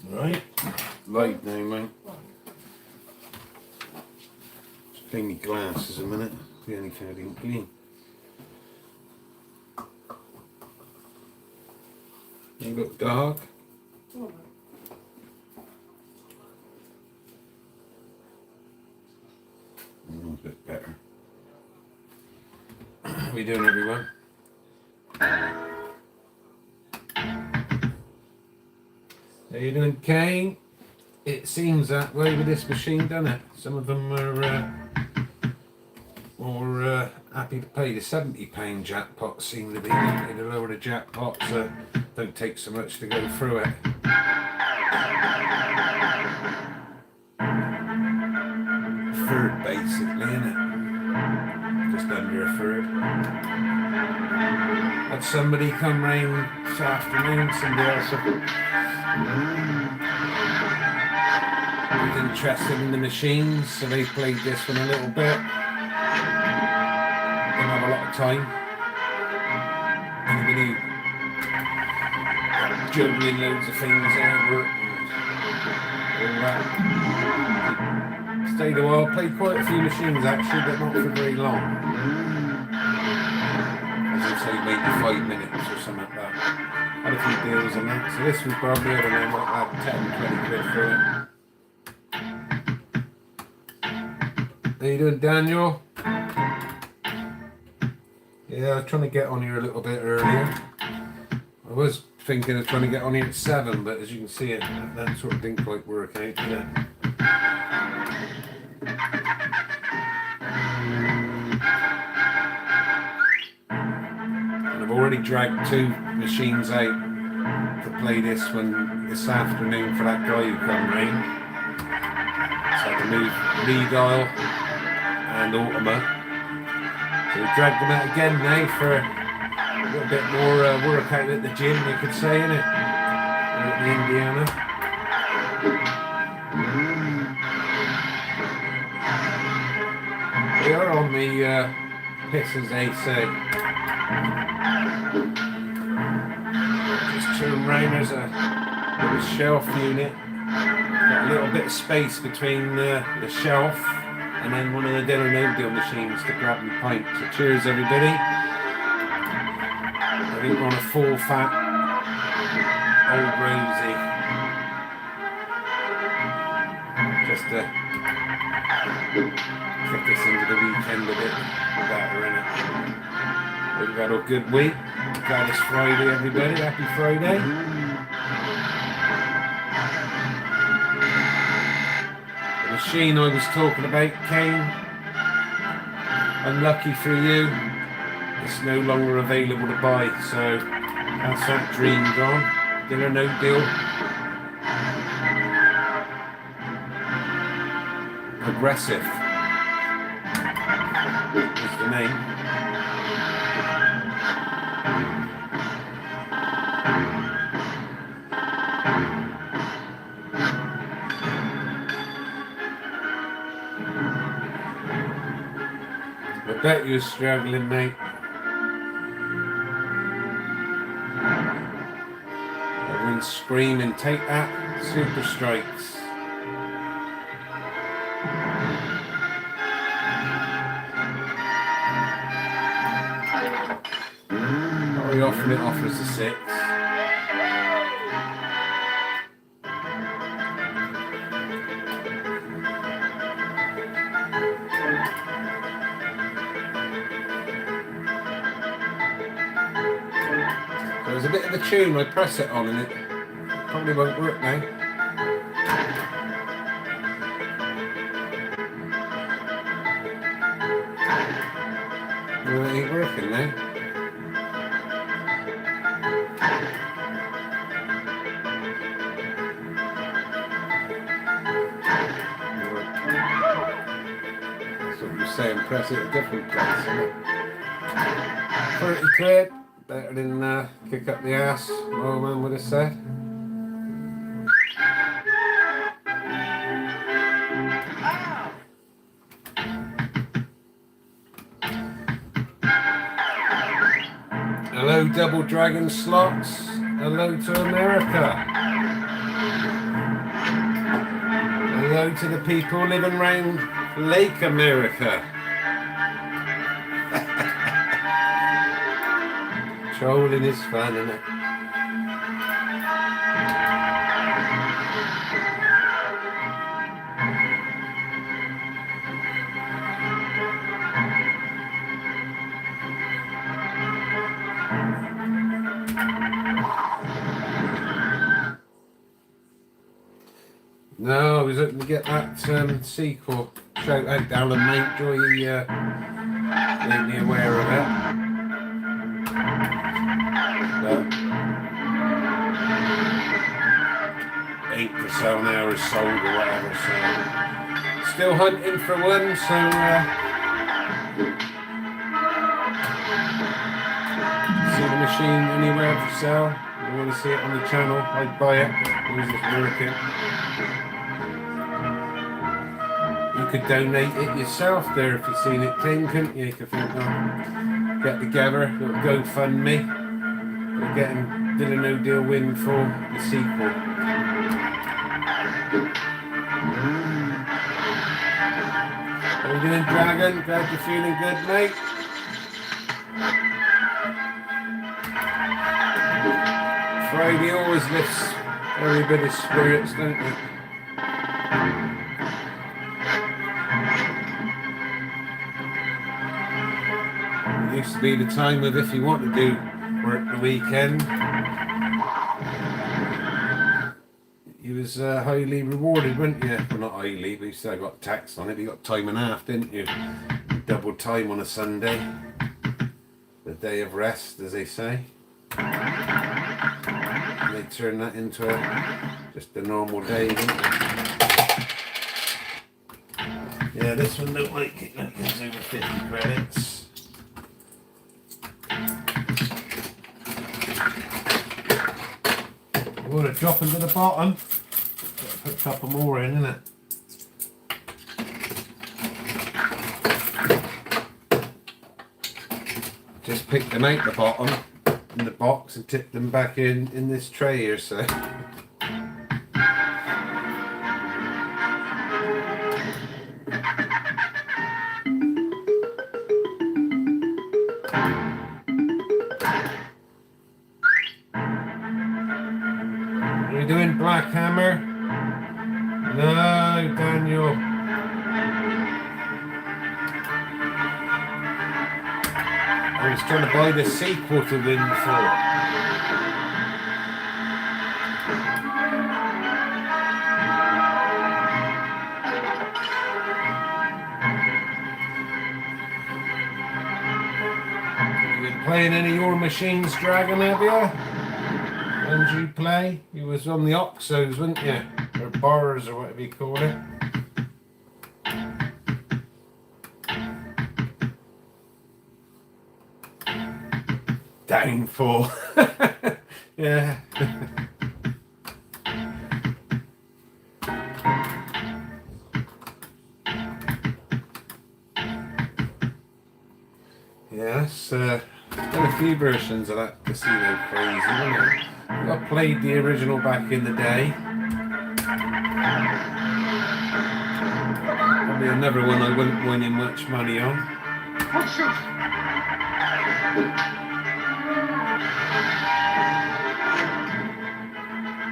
Right, live now, mate. Just clean my glasses a minute. The only thing I didn't clean. You look dark. A bit better. How we doing, everyone? How you doing, Kane? It seems that way with this machine, doesn't it? Some of them are more happy to pay the £70 jackpots seem to be. The lower the jackpots, don't take so much to go through it. Third basically, isn't it? Just under a third. Had somebody come round this afternoon, somebody else was interested in the machines, so they played this one a little bit. Didn't have a lot of time. Anybody juggling loads of things there, work and all that. Stayed a while, played quite a few machines actually, but not for very long. As I say, maybe 5 minutes or something like that. Had a few deals and that, so this was probably, I don't know, might have 10, 20 quid for it. How you doing, Daniel? Yeah, I was trying to get on here a little bit earlier. I was thinking of trying to get on here at 7, but as you can see, that sort of didn't quite work out, did it? And I've already dragged 2 machines out to play this one this afternoon for that guy who come round. So I had to move lead dial and Ultima. So we dragged them out again now for a little bit more workout at the gym, you could say, innit? We're at the Indiana. We are on the piss, as they say. Just turn round, there's a little shelf unit. Got a little bit of space between the shelf and then one of the dinner no deal machines to grab me pint. So cheers, everybody. I think we're on a full fat old Rosie. Just to kick us into the weekend a bit better, innit? We've had a good week. Glad it's Friday, everybody. Happy Friday. The machine I was talking about, Kane, unlucky for you, it's no longer available to buy, so that's that dream gone. Dinner no deal. Progressive is the name. I bet you're struggling, mate. Everyone's screaming, take that, super strikes. Very often it offers a 6. There's a bit of a tune, I press it on and it probably won't work now. Well, it ain't working now. That's what you're saying, press it a different place, isn't it? 30 quid. Better than kick up the ass, my man would have said. Hello, Double Dragon Slots. Hello to America. hello to the people living round Lake America. Trolling is fun, isn't it? No, I was hoping to get that sequel. Shout out to Alan Mountjoy, he made me aware of it. But ain't for sale now or sold or whatever, so still hunting for one, so see the machine anywhere for sale. You want to see it on the channel, I'd buy it. Always just working. You could donate it yourself there if you've seen it clean, couldn't you? You could think, oh, get together, little GoFundMe. We're getting Did a No Deal win for the sequel. How you doing, Dragon? Glad you're feeling good, mate. Friday always lifts every bit of spirits, don't it? It used to be the time of if you want to do work the weekend, you was highly rewarded, weren't you? Well, not highly, but you still got tax on it. You got time and a half, didn't you? Double time on a Sunday, the day of rest, as they say. And they turn that into just a normal day, didn't they? Yeah, this one looked like it goes over 50 credits. I'm going to drop into the bottom. Got to put a couple more in, innit? Just picked them out the bottom in the box and tipped them back in this tray here, so. Are you doing Black Hammer? No, Daniel. I was trying to buy the sequel to win for. You been playing any of your machines, Dragon, have you? When did you play? You was on the Oxos, weren't you? Or bars, or whatever you call it. Downfall. Yeah. Yes, got a few versions of that Casino Crazy, haven't I? I played the original back in the day. Probably another one I wouldn't win much money on.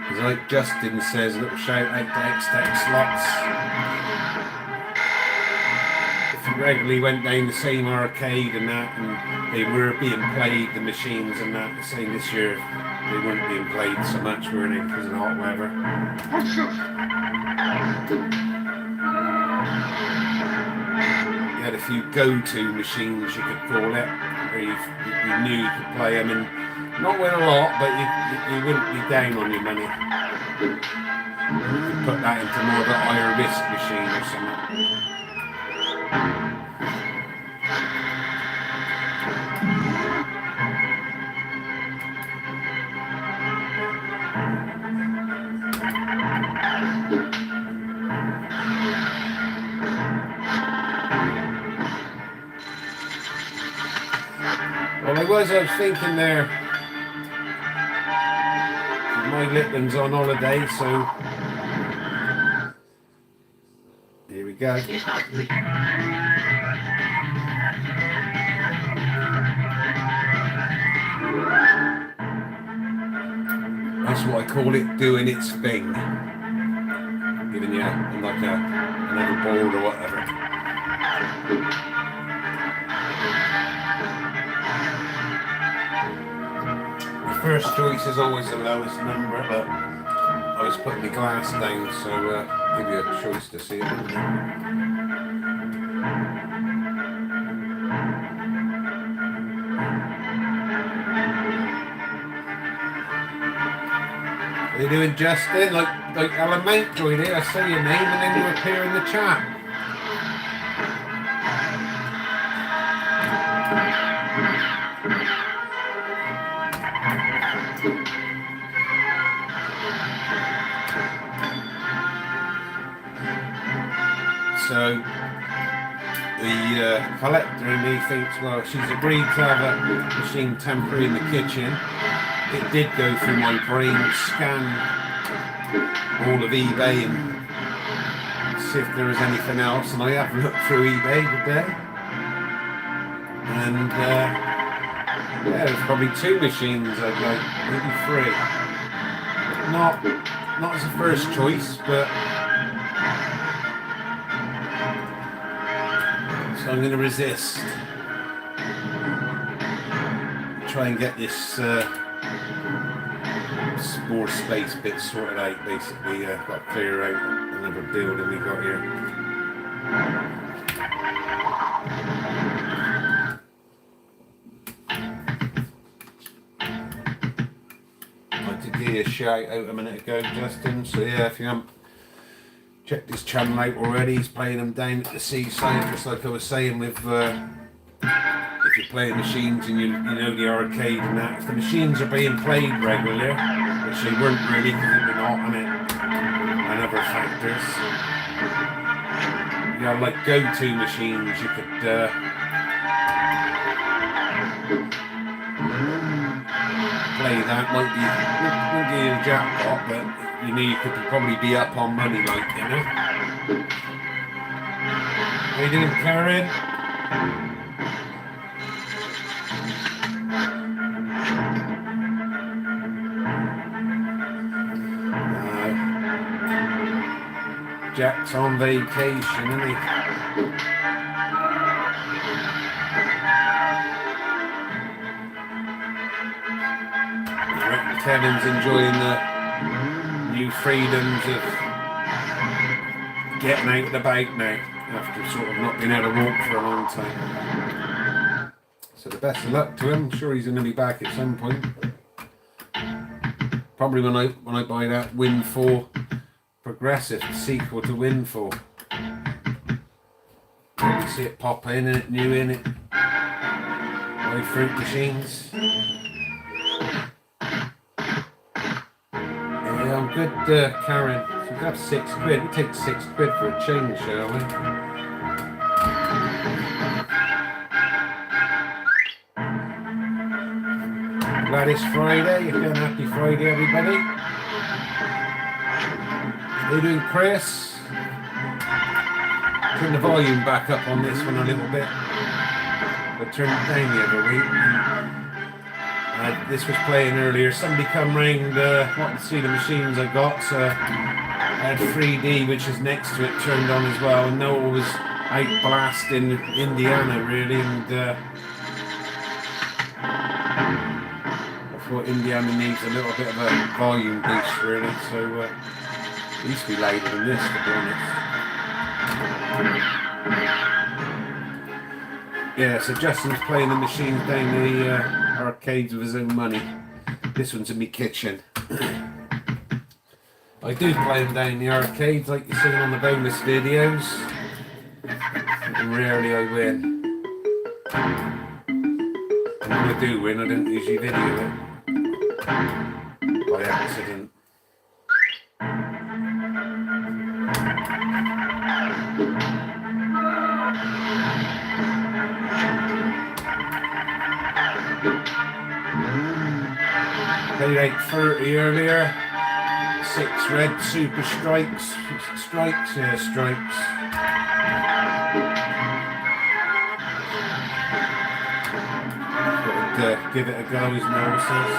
Because like Justin says, a little shout out to X-Tech Slots. If you regularly went down the same arcade and that, and they were being played, the machines and that, the same this year, they weren't being played so much, were they, because of the hot weather. You had a few go-to machines, you could call it, where you knew you could play them, and not win a lot, but you wouldn't be down on your money. You could put that into more of a higher risk machine or something. Well, I was thinking there, my little one's on holiday, so go. That's what I call it, doing its thing. Giving you like another board or whatever. The first choice is always the lowest number, but I was putting the glass down, so give you a choice to see it. How you doing, Justin? Like Alan Mountjoy here, I say your name and then you appear in the chat. So the collector in me thinks, well, she's agreed to have a machine temporary in the kitchen. It did go through my brain, scan all of eBay and see if there was anything else, and I have looked through eBay today, and yeah, there's probably 2 machines I'd like, maybe 3. Not as a first choice, but so I'm going to resist. Try and get this more space bit sorted out, basically. Got to clear out another building we got here. I'd like to give you a shout out a minute ago, Justin. So yeah, if you haven't checked his channel out already, he's playing them down at the seaside, just like I was saying with if you're playing machines and you know the arcade and that. If the machines are being played regularly, which they weren't really because they've been hot on it and other factors, you know, like go-to machines, you could play that. Might be a jackpot, but you know you could probably be up on money, like, you know. How you doing, Karen? Jack's on vacation, isn't he? I reckon Kevin's enjoying the new freedoms of getting out and about now, after sort of not being able to walk for a long time. So the best of luck to him. I'm sure he's going to be back at some point. Probably when I buy that Win 4 Progressive sequel to Win 4. You see it pop in it, new in it. My fruit machines. Yeah, I'm good, Karen. So we have £6. We take £6 for a change, shall we? Glad it's Friday. Again, happy Friday, everybody. How you doing, Chris? Turn the volume back up on this one a little bit. I turned it down the other week. This was playing earlier. Somebody come round wanting to see the machines I got, so I had 3D, which is next to it, turned on as well. And Noel was out blasting Indiana, really, and I thought Indiana needs a little bit of a volume boost, really. So it used to be louder than this, to be honest. Yeah, so Justin's playing the machines down the arcades with his own money. This one's in my kitchen. I do play them down the arcades like you've seen on the bonus videos. And rarely I win. And when I do win, I don't usually video it. By accident. Played 8:30 earlier. 6 red super strikes. Yeah, strikes. Give it a go, as Noel says.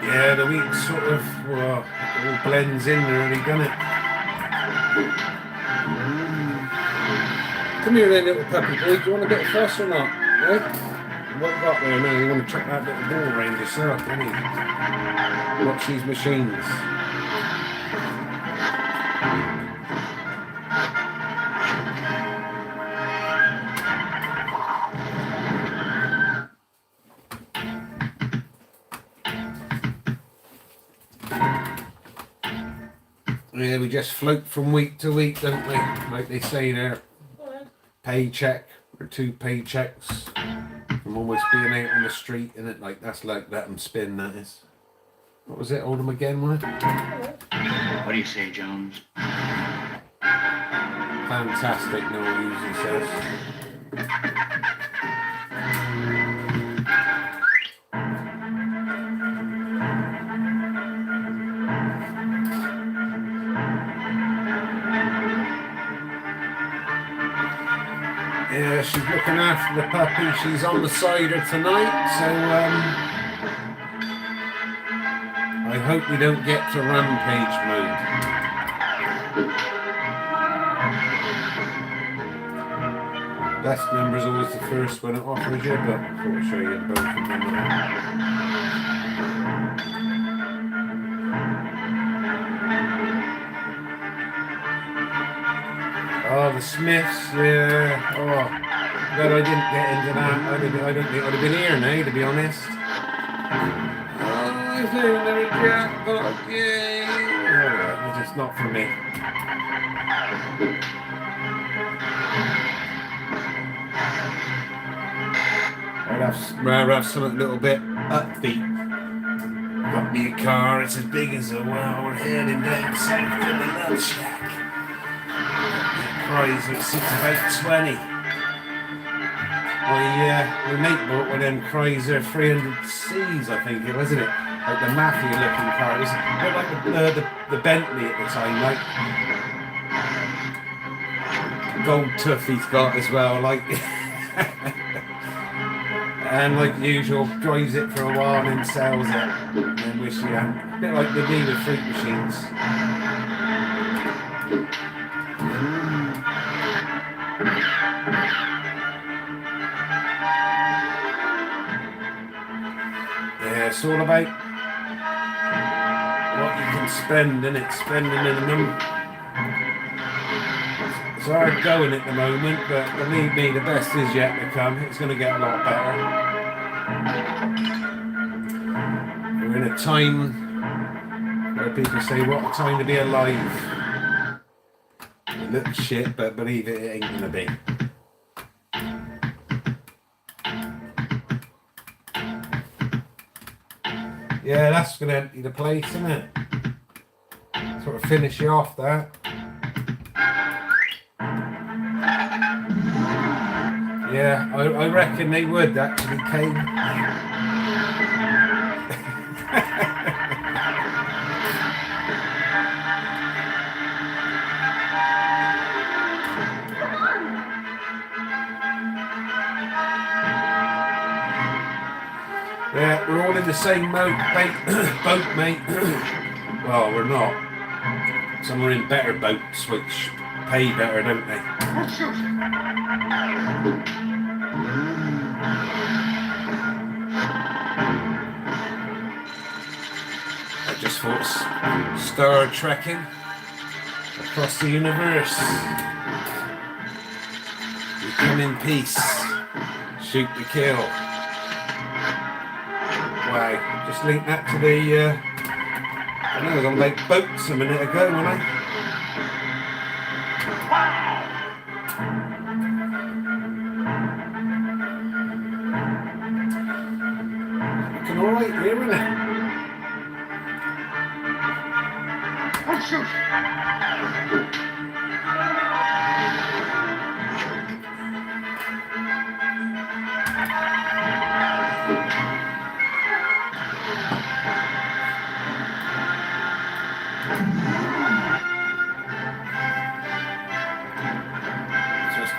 Yeah, the wheat sort of all blends in really, doesn't it? Come here then, little puppy boy. Do you want a bit of fuss or not? Eh? What you got there now? You want to chuck that little ball around yourself, don't you? Watch these machines. Yeah, we just float from week to week, don't we? Like they say there. Paycheck or 2 paychecks from always being out on the street, and it like that's like let them spin. That is. What was it? Hold them again, one. What do you say, Jones? Fantastic, Noel usually says. Yeah, she's looking after the puppy. She's on the cider tonight, so I hope we don't get to rampage mode. Best number is always the first one it offers you, but I thought I'd show you both of them. Oh, the Smiths, yeah. Oh, but I didn't get into that. I don't think I'd have been here now, to be honest. Oh, I say another jackpot, yay! Oh, it's just not for me. I'd rather have something a little bit upbeat. Got me a car, it's as big as a well. We're heading down south to the Love Shack. Prize at 6 about 20. My mate bought one of them Chrysler 300Cs, I think it was, isn't it? Like the mafia looking car. It was a bit like the Bentley at the time, like gold tooth he's got as well, like and like usual drives it for a while and then sells it and then wish he hadn't. A bit like they do with fruit machines. Yeah, it's all about what you can spend, innit? Spend the minimum. It's hard going at the moment, but believe me, the best is yet to come. It's going to get a lot better. We're in a time where people say, what a time to be alive. It looks shit, but believe it, it ain't going to be. Yeah, that's going to empty the place, isn't it? Sort of finish you off that. Yeah, I reckon they would actually, Kane. Yeah, we're all in the same boat, mate. Well, we're not. Some are in better boats, which pay better, don't they? I just thought Star Trekking across the universe. We come in peace, shoot to kill. Wow, just linked that to the, I know I was on like boats a minute ago, wasn't I? Looking alright here, isn't it? Oh, shoot!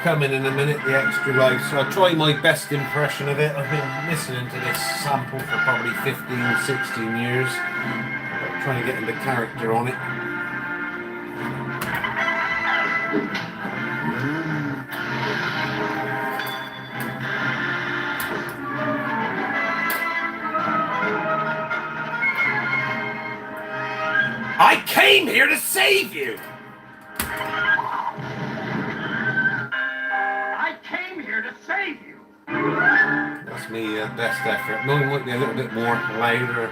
coming in a minute, the extra life. So I'll try my best impression of it. I've been listening to this sample for probably 15, 16 years. I'm trying to get into character on it. I came here to save you! I came here to save you. That's me best effort. Mine might be a little bit more louder.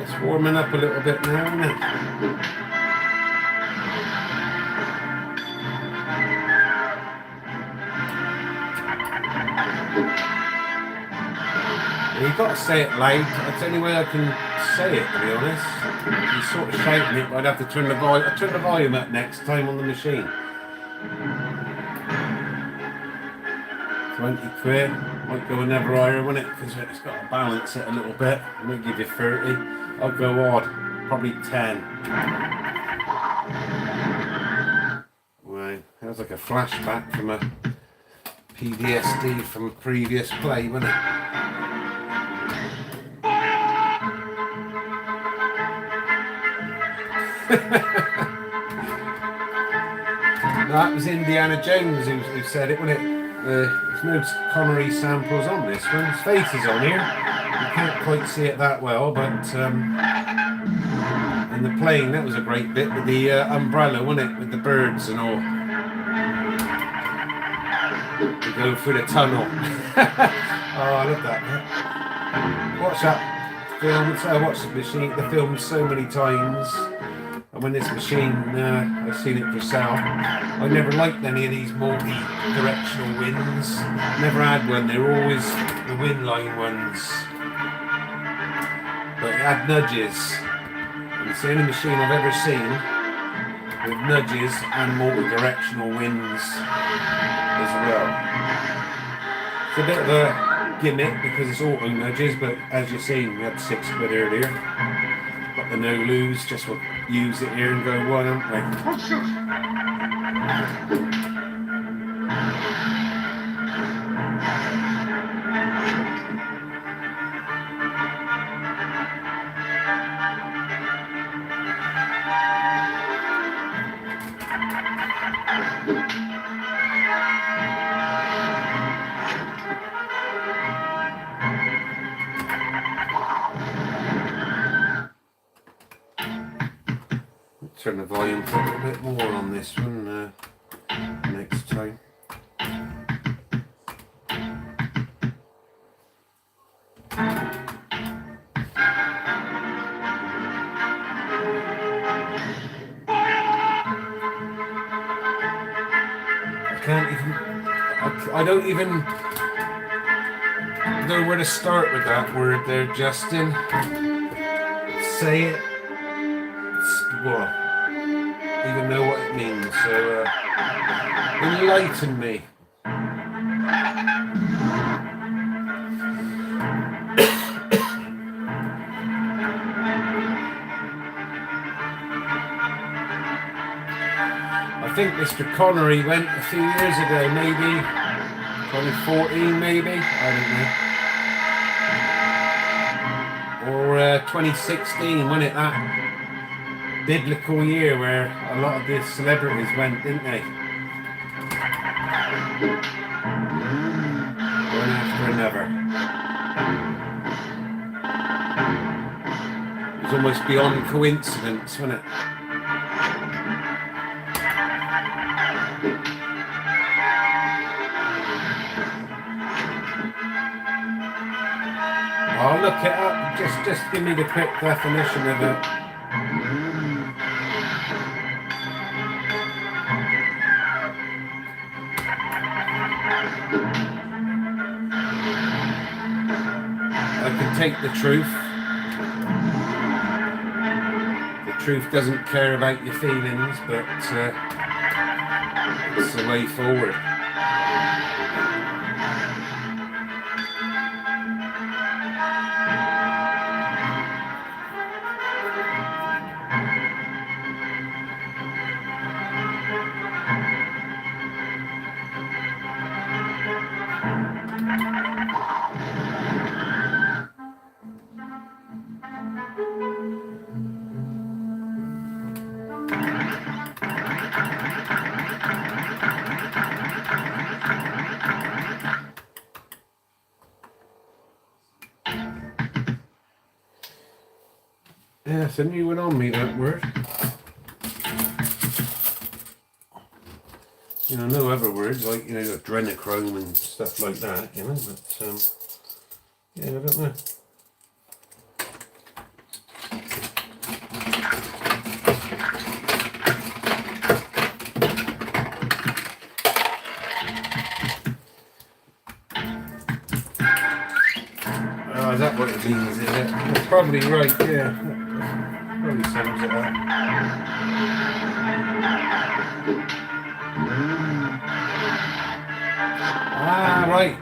It's warming up a little bit now, isn't it? You've got to say it loud. That's the only way I can say it, to be honest. You're sort of shouting it, but I'd have to turn the volume up next time on the machine. 20 quid. Might go another higher, won't it? Because it's got to balance it a little bit. I might give you 30. I'll go odd. Probably 10. Wow. That was like a flashback from a PTSD from a previous play, wasn't it? That was Indiana Jones who said it, wasn't it? There's no Connery samples on this one. His face is on here. You can't quite see it that well, but in the plane, that was a great bit with the umbrella, wasn't it? With the birds and all. We go through the tunnel. Oh, I love that bit. Watch that film. I watched the film so many times. And when this machine, I've seen it for sale, I never liked any of these multi-directional winds. Never had one, they were always the wind line ones. But it had nudges. And it's the only machine I've ever seen with nudges and multi-directional winds as well. It's a bit of a gimmick because it's auto nudges, but as you've seen, we had 6 quid earlier. Got the no lose, just we'll use it here and go one, haven't we? Oh, shoot. Turn the volume up a little bit more on this one next time. I don't even know where to start with that word there, Justin. Say it. Well, even know what it means, so enlighten me. I think Mr. Connery went a few years ago, maybe 2014, maybe, I don't know, or 2016, wasn't it, that biblical year where a lot of the celebrities went, didn't they? One after another. It was almost beyond coincidence, wasn't it? I'll look it up, just give me the quick definition of it. I can take the truth. The truth doesn't care about your feelings, but it's the way forward. Yeah, it's a new one on me, that word. You know, no other words like, you know, adrenochrome and stuff like that, you know, but, yeah, I don't know. Oh, is that what it means, is it? That's probably right, yeah. Probably sums it up. Ah, right.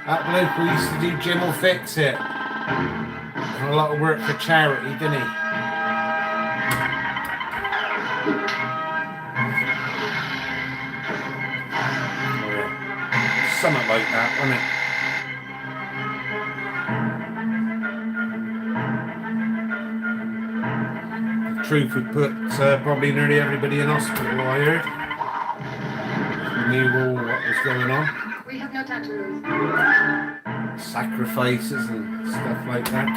That bloke who used to do Jim will Fix It. Done a lot of work for charity, didn't he? Something like that, wasn't it? Truth would put probably nearly everybody in hospital, I heard. We knew all what was going on. We have no time to lose. Sacrifices and stuff like that.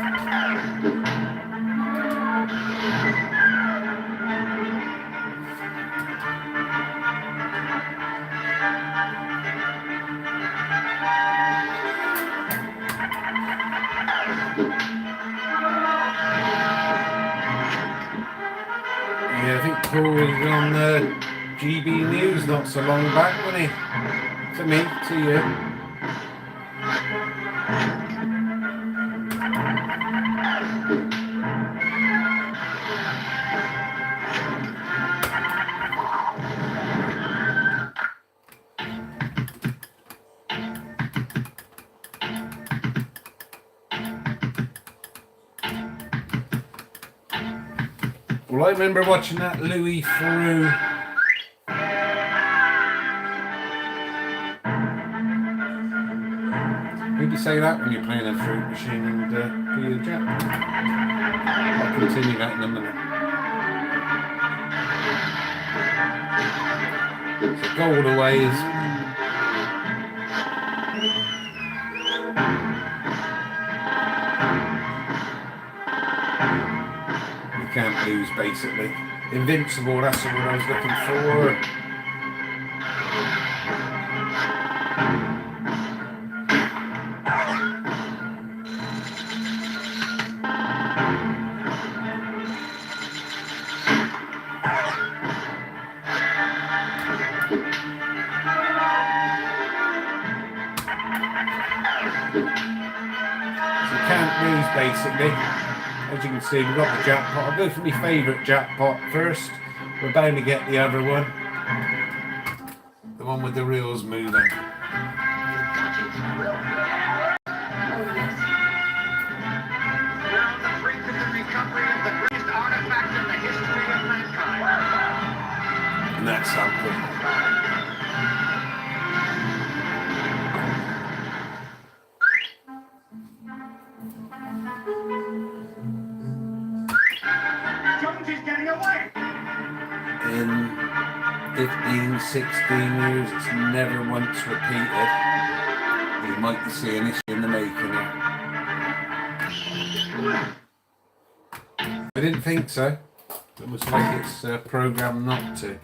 Yeah, I think Paul was on GB News not so long back, wasn't he? To me, to you. Well, I remember watching that Louis Theroux. Maybe say that when you're playing a fruit machine and do your jackpot. I'll continue that in a minute. So gold away is. Can't lose, basically. Invincible, that's the word I was looking for. So you can't lose, basically. As you can see, we've got the jackpot. I'll go for my favourite jackpot first. We're bound to get the other one. The one with the reels moving. Oh, yes. We're on the brink of the recovery of the greatest artifact in the history of mankind. And that's something. Jonesy's getting away. In 15, 16 years, it's never once repeated. You might be seeing this in the making. I didn't think so. It looks like it's programmed not to.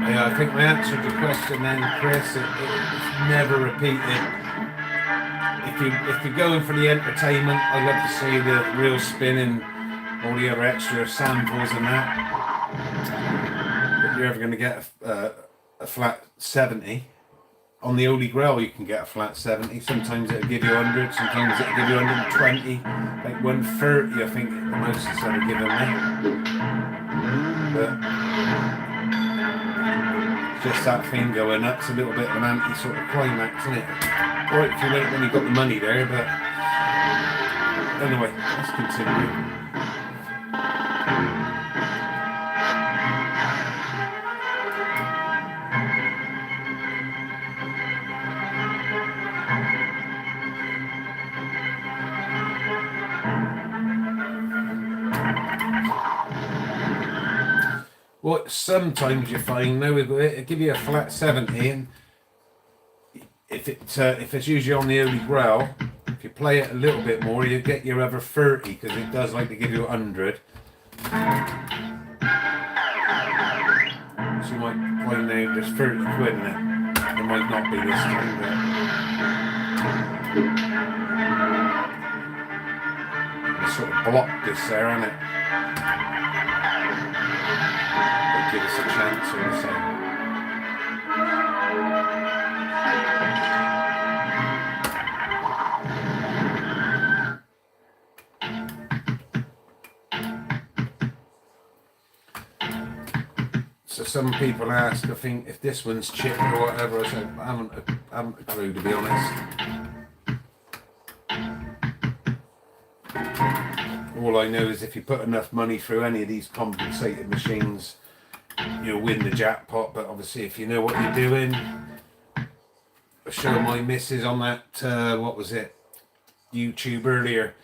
Yeah, I think I answered the question then, Chris. It's never repeated. If you're going for the entertainment, I'd love to see the reel spinning, all the other extra samples and that. If you're ever going to get a flat 70, on the Holy Grail you can get a flat 70. Sometimes it'll give you 100, sometimes it'll give you 120, like 130 I think the most is ever given me. But just that thing going up, it's a little bit of an anti sort of climax, isn't it? Right, if you don't when you've got the money there, but anyway, let's continue. What sometimes you find now, it'll give you a flat 70, and if it's usually on the early Grail, if you play it a little bit more, you get your other 30, because it does like to give you 100. So you might find now there's 30 quid in it. It might not be this time, but it's sort of blocked this there, hasn't it? Give us a chance or the same. So some people ask, I think, if this one's chipped or whatever. I said, I haven't a clue, to be honest. All I know is if you put enough money through any of these compensated machines, you'll win the jackpot. But obviously if you know what you're doing, I showed my missus on that what was it, YouTube earlier,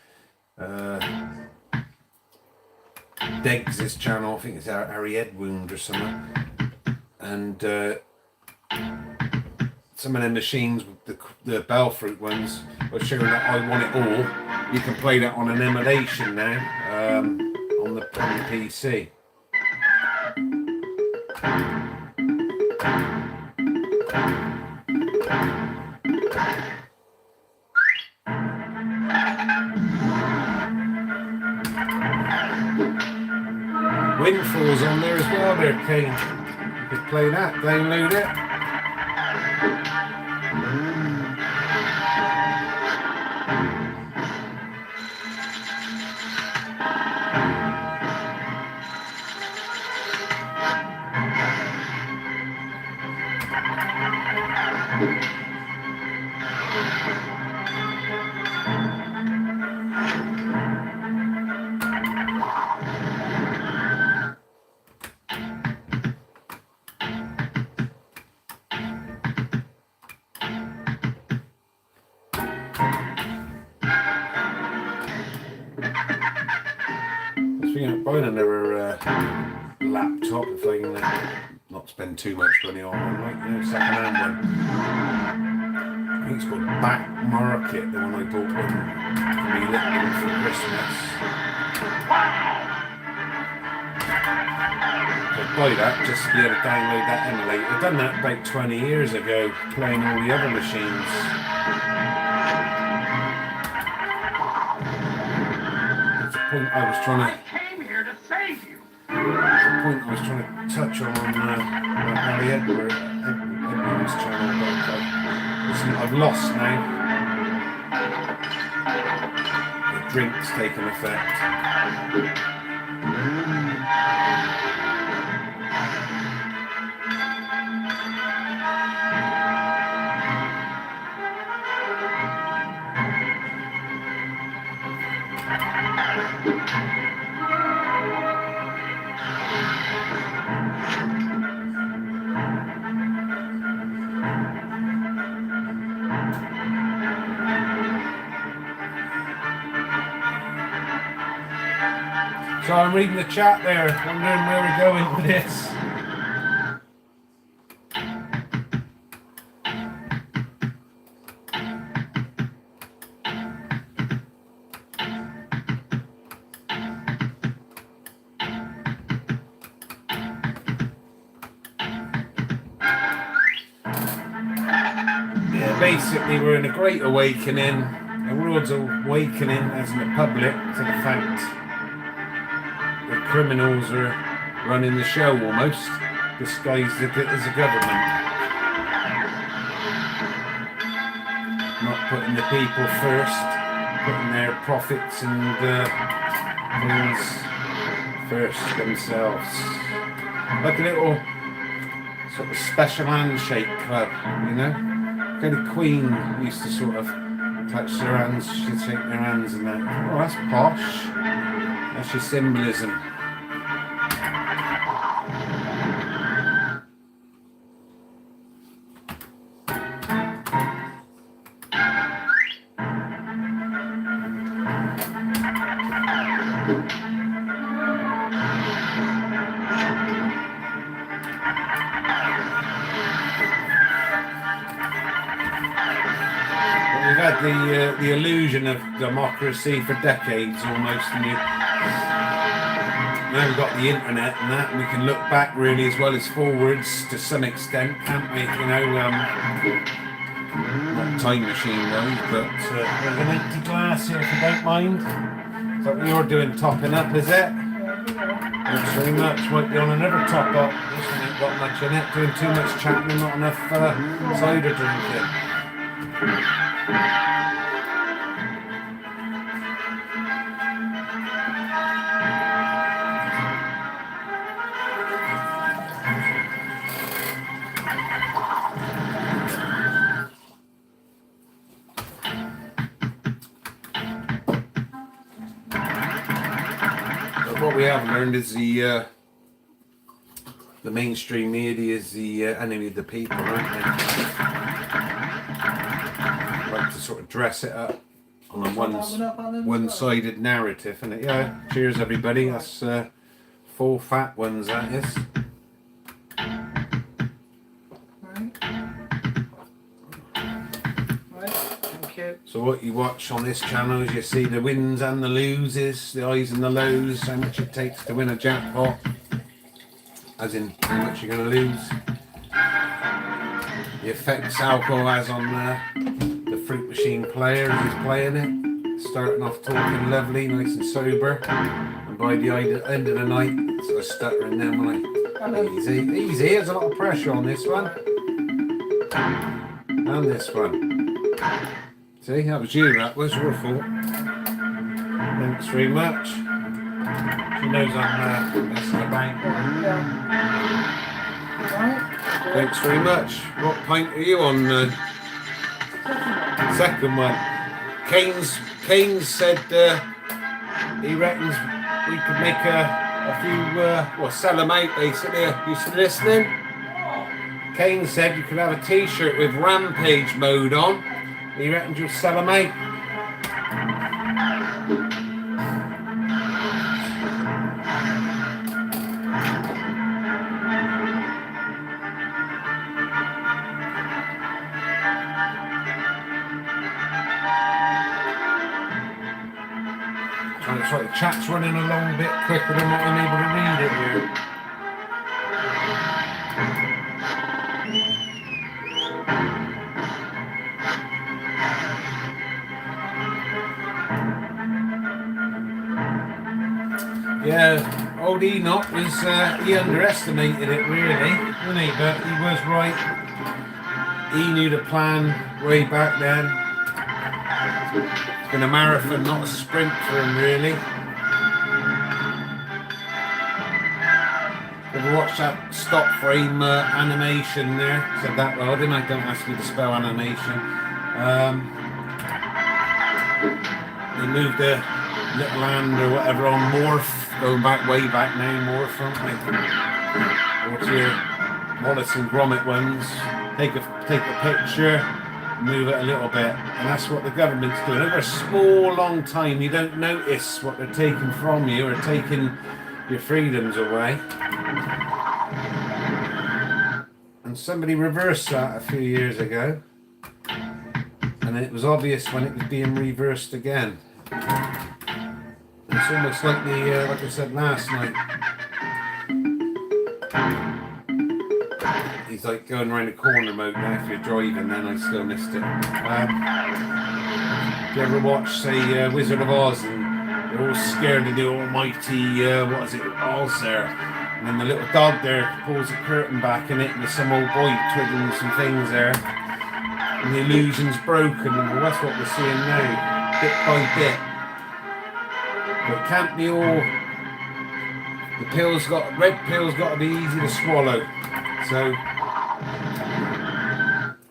Deggs' channel, I think it's Harry Edwound or something, and some of them machines, the Belfruit ones, were showing that I Want It All. You can play that on an emulation now, on the PC. Windfall's on there as well there, Kane. You could play that, download it. Buying another laptop if I can not spend too much money on one, like, you know, second-hand one. I think it's called Back Market, the one I bought when we looked in for Christmas. So I'd buy that just to be able to download that emulator. I've done that about 20 years ago, playing all the other machines. That's the point I was trying to... The point I was trying to touch on Harry Edwood's channel, but I've lost now. The drink's taken effect. So I'm reading the chat there, wondering where we're going with this. Yeah, basically we're in a great awakening, the world's awakening as in the public to the fact criminals are running the show almost, disguised as a government. Not putting the people first, putting their profits and things first themselves. Like a little sort of special handshake club, you know? Kind of Queen used to sort of touch their hands, she'd shake their hands and that. Oh, that's posh. That's your symbolism. We've had the illusion of democracy for decades almost, and now we've got the internet and that, and we can look back really as well as forwards to some extent, can't we? You know, not a time machine though, but there's an empty glass here if you don't mind. Is that what you're doing, topping up, is it? Thanks very much. Might be on another top up. This one ain't got much in it. Doing too much chatting and not enough cider drinking. What we have learned is the mainstream media is the enemy of the people, aren't they? Like to sort of dress it up on a one-sided narrative, isn't it? Yeah. Cheers, everybody. That's 4 fat ones. That is. So what you watch on this channel is you see the wins and the loses, the highs and the lows, how much it takes to win a jackpot, as in how much you're going to lose. The effects alcohol has on the fruit machine player who's playing it, starting off talking lovely, nice and sober, and by the end of the night, sort of stuttering them like, easy, there's a lot of pressure on this one, and this one. See, that was you, that was your fault. Thanks very much. She knows I'm messing about. Thanks very much. What pint are you on? Second one. Keynes said he reckons we could make a few, sell them out basically. You still listening? Keynes said you could have a t-shirt with Rampage mode on. He reckons you'll sell them out. It's like the chat's running along a bit quicker than what I'm able to read it here. Yeah, old Enoch was, he underestimated it really, didn't he? But he was right. He knew the plan way back then. It's been a marathon, not a sprint for him really. Ever watch that stop frame animation there? Said that well, didn't I? Don't ask me to spell animation. They moved the little hand or whatever on Morph. Going back way back now, more from or to your Wallace and Gromit ones. Take a picture, move it a little bit, and that's what the government's doing. Over a small, long time, you don't notice what they're taking from you or taking your freedoms away. And somebody reversed that a few years ago, and it was obvious when it was being reversed again. It's almost like like I said last night. He's like going around the corner mode now if you're driving, then I still missed it. Do you ever watch, say, Wizard of Oz, and they're all scared of the almighty, what is it, Oz there? And then the little dog there pulls the curtain back in it, and there's some old boy twiddling some things there. And the illusion's broken, and well, that's what we're seeing now, bit by bit. But it can't be all. The red pill's got to be easy to swallow. So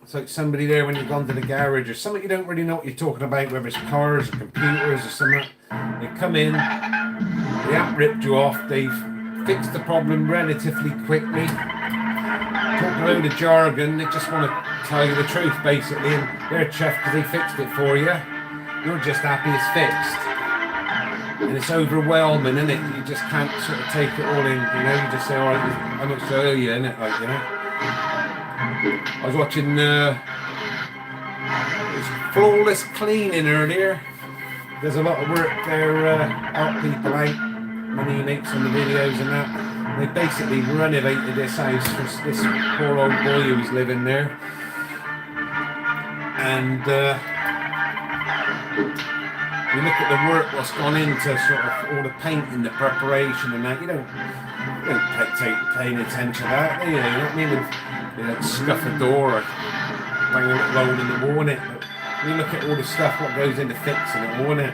It's like somebody there when you've gone to the garage or something you don't really know what you're talking about, whether it's cars or computers or something. They come in, they haven't ripped you off, they've fixed the problem relatively quickly. Talk a load of jargon, they just want to tell you the truth basically, and they're chuffed because they fixed it for you. You're just happy it's fixed. And it's overwhelming, isn't it? You just can't sort of take it all in, you know, you just say, alright, how much do I owe you, innit? Like, you know. I was watching Flawless Cleaning earlier. There's a lot of work there, help people out, money he makes on the videos and that. They basically renovated this house for this poor old boy who was living there. And you look at the work what's gone into sort of all the painting, the preparation and that. You don't take paying attention to that, do you? You know what I mean? You know, scuff a door or bang a little roll in the wall, innit? But you look at all the stuff what goes into fixing it all, innit?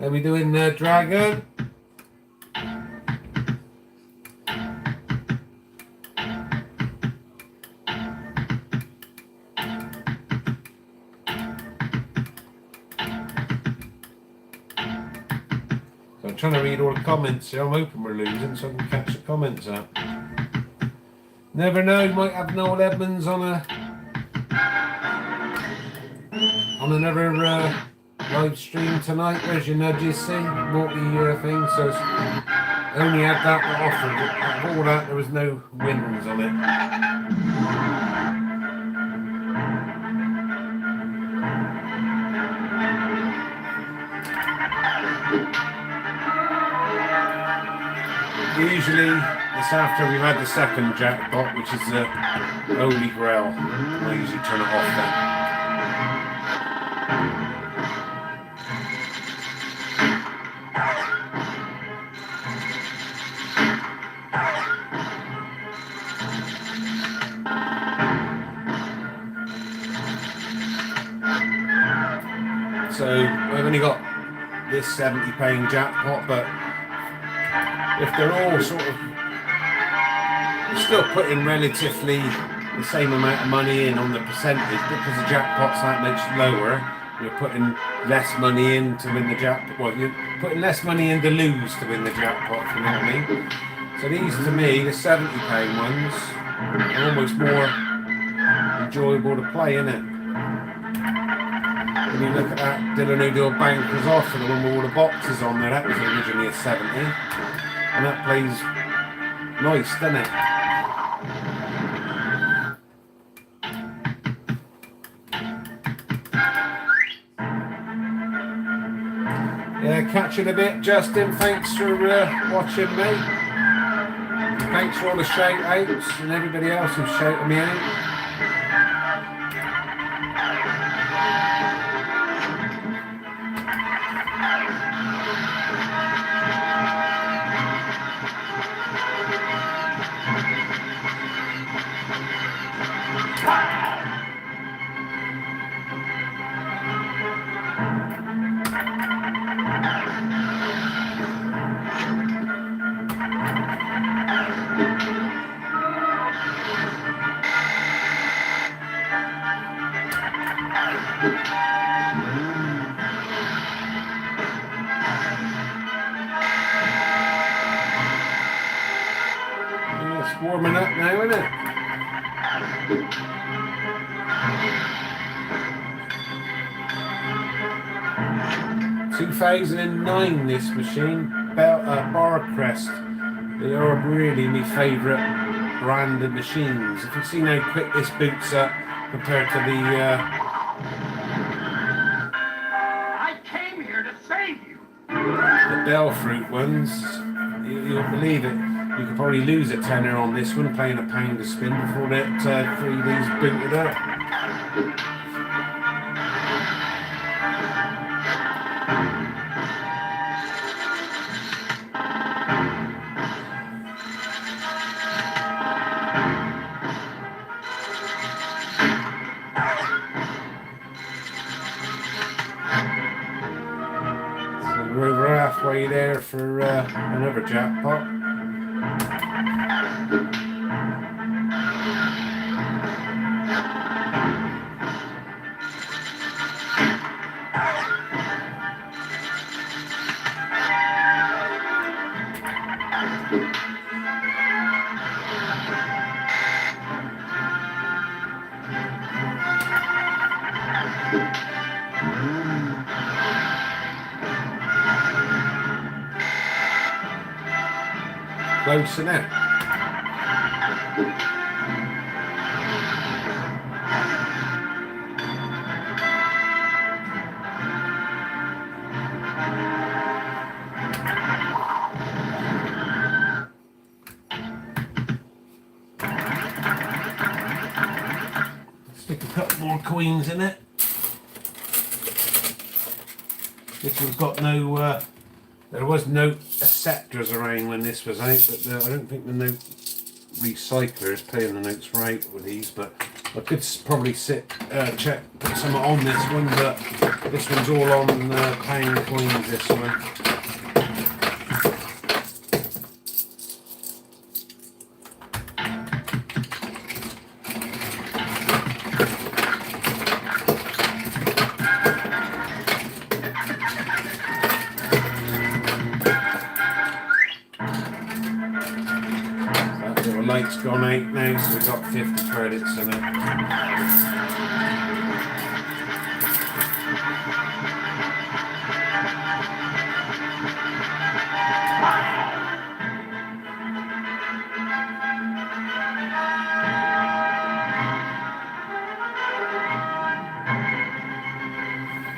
Are we doing Dragon? I'm trying to read all the comments here. I'm hoping we're losing so I can catch the comments up. Never know, you might have Noel Edmonds on another live stream tonight. There's your nudges, see? Multi thing, so it's only had that offered. All that, there was no wins on it. Usually, it's after we've had the second jackpot, which is the Holy Grail. I usually turn it off then. So, I've only got this £70 jackpot, but if they're all sort of still putting relatively the same amount of money in on the percentage, because the jackpot's that much lower, you're putting less money in to win the jackpot. Well, you're putting less money in to lose to win the jackpot, if you know what I mean. So these, to me, the £70 ones, are almost more enjoyable to play, innit? When you look at that Dylan O'Doyle Bankers offer, the one with all the boxes on there, that was originally a 70. And that plays nice, doesn't it? Yeah, catch it a bit, Justin. Thanks for watching me. Thanks for all the shout outs and everybody else who's shouting me out. It's warming up now, isn't it? 2009, this machine, Barcrest. They are really my favourite brand of machines. If you've seen how quick this boots up compared to the I came here to save you. Bell Fruit ones, you'll believe it. You could probably lose a tenner on this one, paying £1 a spin before that 3D's booted up. So we're halfway there for another jackpot. Close enough. Stick a couple more coins in it. This one's got no, there was no scepters around when this was out, but I don't think the note recycler is playing the notes right with these, but I could probably check, put some on this one, but this one's all on pound coins, this one. Light's gone out now, so we've got 50 credits in it.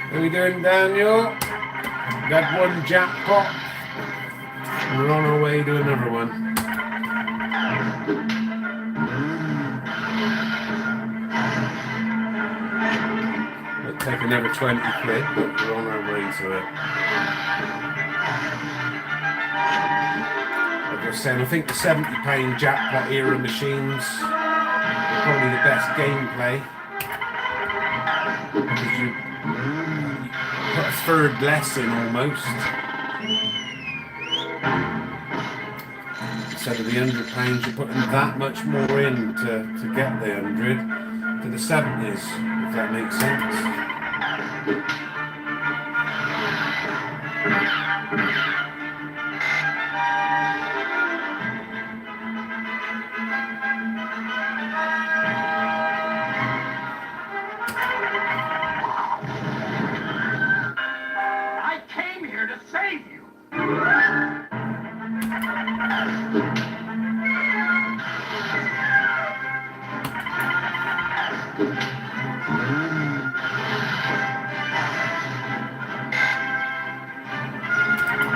How we doing, Daniel? Got one jackpot. We're on our way to another one. Take another 20 quid, but we're on our way to it. Like I was saying, I think the £70 jackpot era machines are probably the best gameplay. Because you put a third less in almost. Instead of the £100, you're putting that much more in to get the 100 to the 70s, if that makes sense. I came here to save you.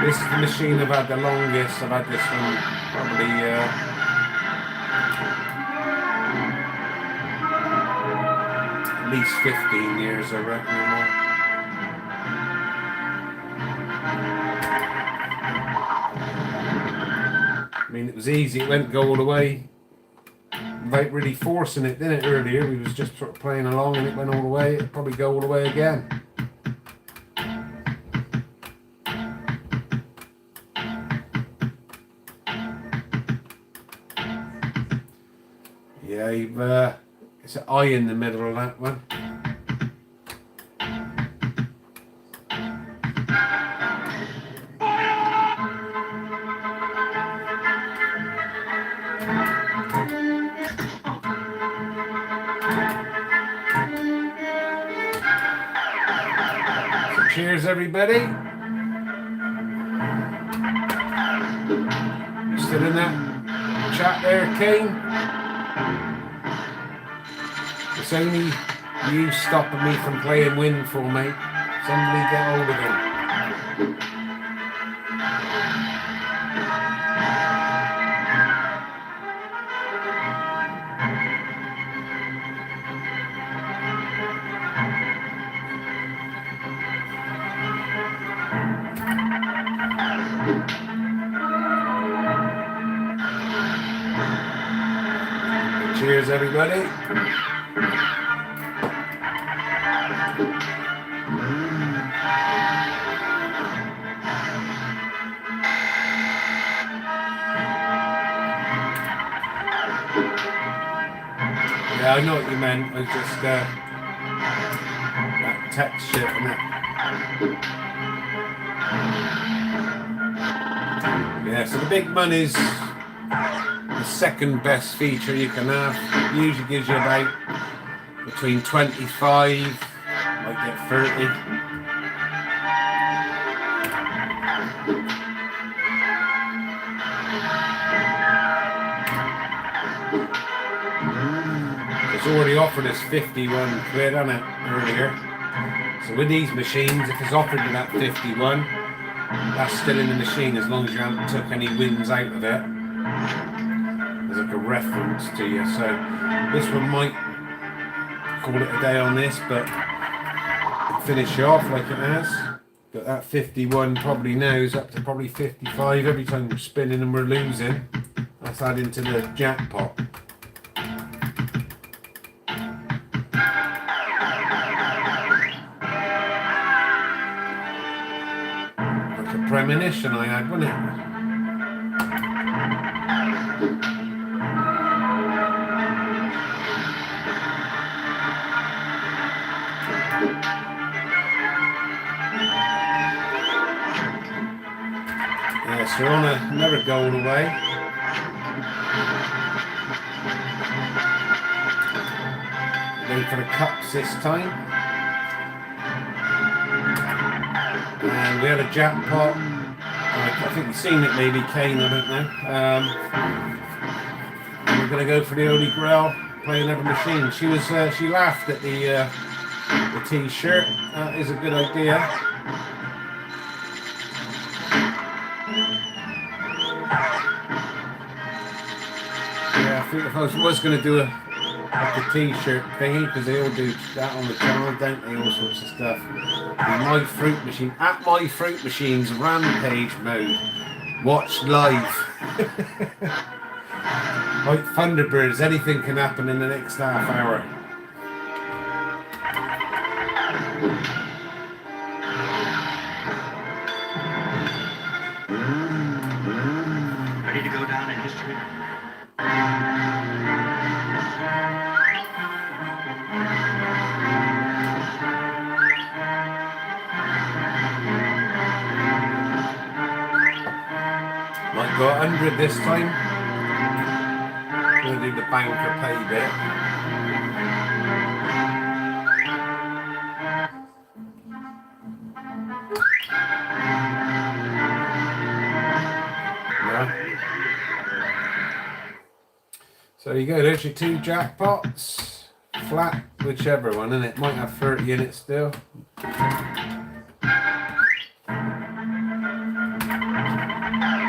This is the machine I've had the longest. I've had this one probably at least 15 years, I reckon. I mean, it was easy. It went gold away without really forcing it, didn't it? Earlier, we was just sort of playing along, and it went all the way. It'd probably go all the way again. Yeah, it's an eye in the middle of that one. So cheers, everybody. You still in that chat there, Kane? It's only you stopping me from playing Windfall, mate. Somebody get hold of him. Cheers, everybody. Yeah, I know what you meant. It's just that text shit, isn't it? Yeah, so the big money's the second best feature you can have. It usually gives you about between 25, might get 30. already offered us 51 quid on it earlier. So with these machines, if it's offered you that 51, that's still in the machine as long as you haven't took any wins out of it. There's like a reference to you. So this one might call it a day on this, but finish it off like it has. But that 51 probably now is up to probably 55 every time we're spinning and we're losing. That's adding to the jackpot. Like a premonition I had, wasn't it? Yes, we're on another goal away. Going for the cups this time. And we had a jackpot. I think you've seen it maybe, Kane, I don't know. We're going to go for the Holy Grail, play another machine. She laughed at the t-shirt. That is a good idea. Yeah, I think if I was going to do like a t-shirt thingy, because they all do that on the channel, don't they? All sorts of stuff. My fruit machine, at my fruit machine's rampage mode. Watch live. Like Thunderbirds, anything can happen in the next half hour. Ready to go down in history? Might go 100 this time. I'm going to do the banker pay bit. Yeah. So there you go, there's your two jackpots. Flat, whichever one, and it might have 30 in it still.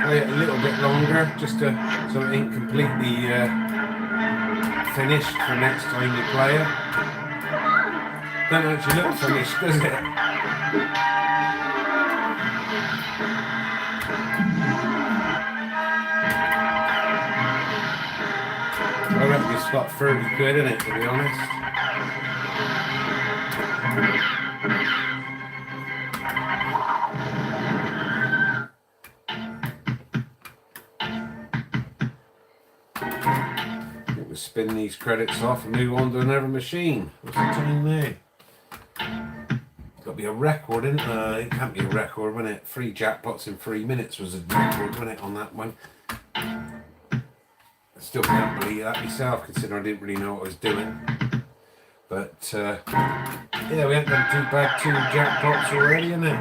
Play it a little bit longer, just so it ain't completely finished for next time you play it. Don't actually look finished, does it? I reckon it's got 30 quid in it, to be honest. We'll spin these credits off and move on to another machine. What's the time there? It's got to be a record, isn't it? It can't be a record, wouldn't it? 3 jackpots in 3 minutes was a record, wasn't it, on that one? I still can't believe that myself, considering I didn't really know what I was doing. But yeah, we haven't done too bad. 2 jackpots already, isn't it?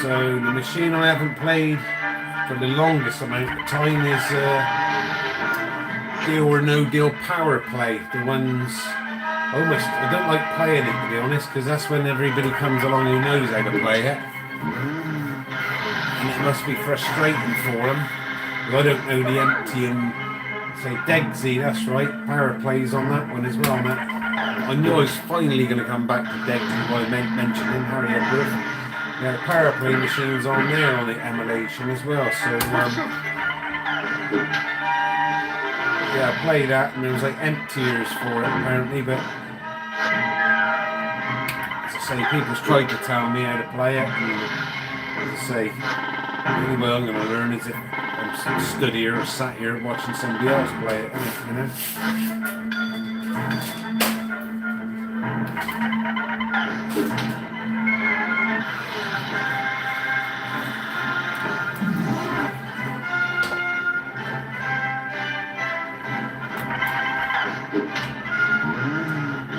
So the machine I haven't played for the longest amount of time is Deal or No Deal Power Play. The ones I don't like playing it, to be honest, because that's when everybody comes along who knows how to play it. And it must be frustrating for them. I don't know the empty and say Degsy, that's right, Power Plays on that one as well, man. I knew I was finally going to come back to Degsy by mentioning Harry Edworth. Yeah, the Power Play machine's on there on the emulation as well, so yeah, I played that and there was like emptiers for it apparently, but as I say, people's tried to tell me how to play it, and as I say, the only way I'm going to learn is if I'm stood here or sat here watching somebody else play it, you know.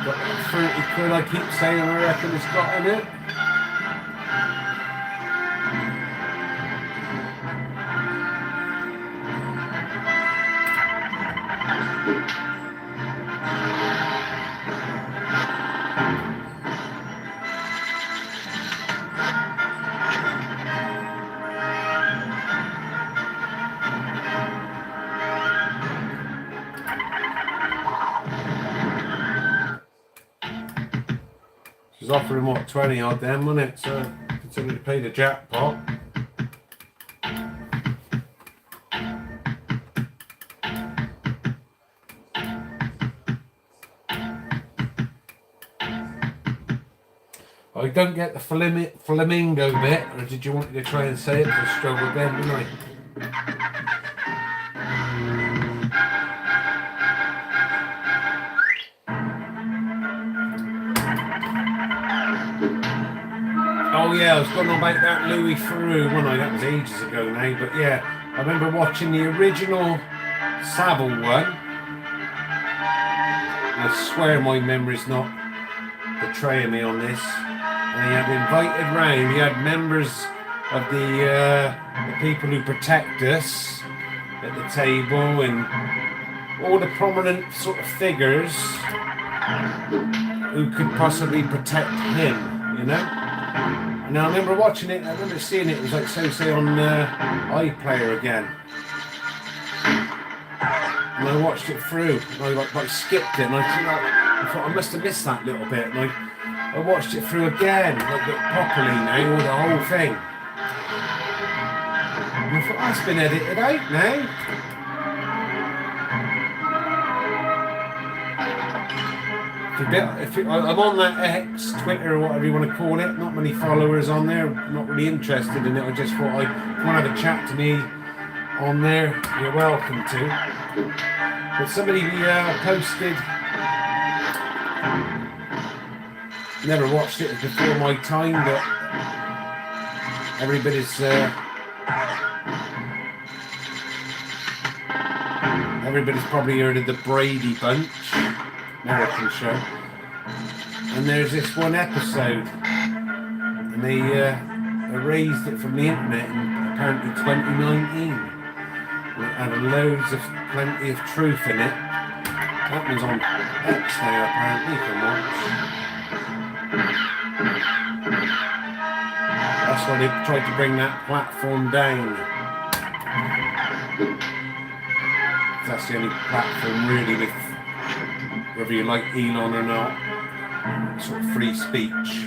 Got 30 quid, I keep saying, I reckon it's got in it. She's offering what, 20 odd then, wasn't it? So considering to pay the jackpot. I don't get the flamingo bit, or did you want me to try and say it? Because I struggled then, didn't I? Oh yeah, I was going on about that Louis Theroux, wasn't I? That was ages ago now, but yeah, I remember watching the original Savile one. I swear my memory's not betraying me on this. And he had invited round, he had members of the people who protect us at the table and all the prominent sort of figures who could possibly protect him, you know? And I remember watching it, I remember seeing it, it was like so-say on iPlayer again. And I watched it through, and I like skipped it, and I thought I must have missed that little bit, and I watched it through again, like properly now, the whole thing. And I thought, that's been edited out now. I'm on that X, Twitter, or whatever you want to call it, not many followers on there, not really interested in it. I just thought, if you want to have a chat to me on there, you're welcome to. But somebody posted, never watched it before my time, but everybody's probably heard of the Brady Bunch, American show. And there's this one episode, and they erased it from the internet in apparently 2019. And it had plenty of truth in it. That one's on X now, apparently, you can watch. That's why they tried to bring that platform down. That's the only platform really with, whether you like Elon or not, sort of free speech.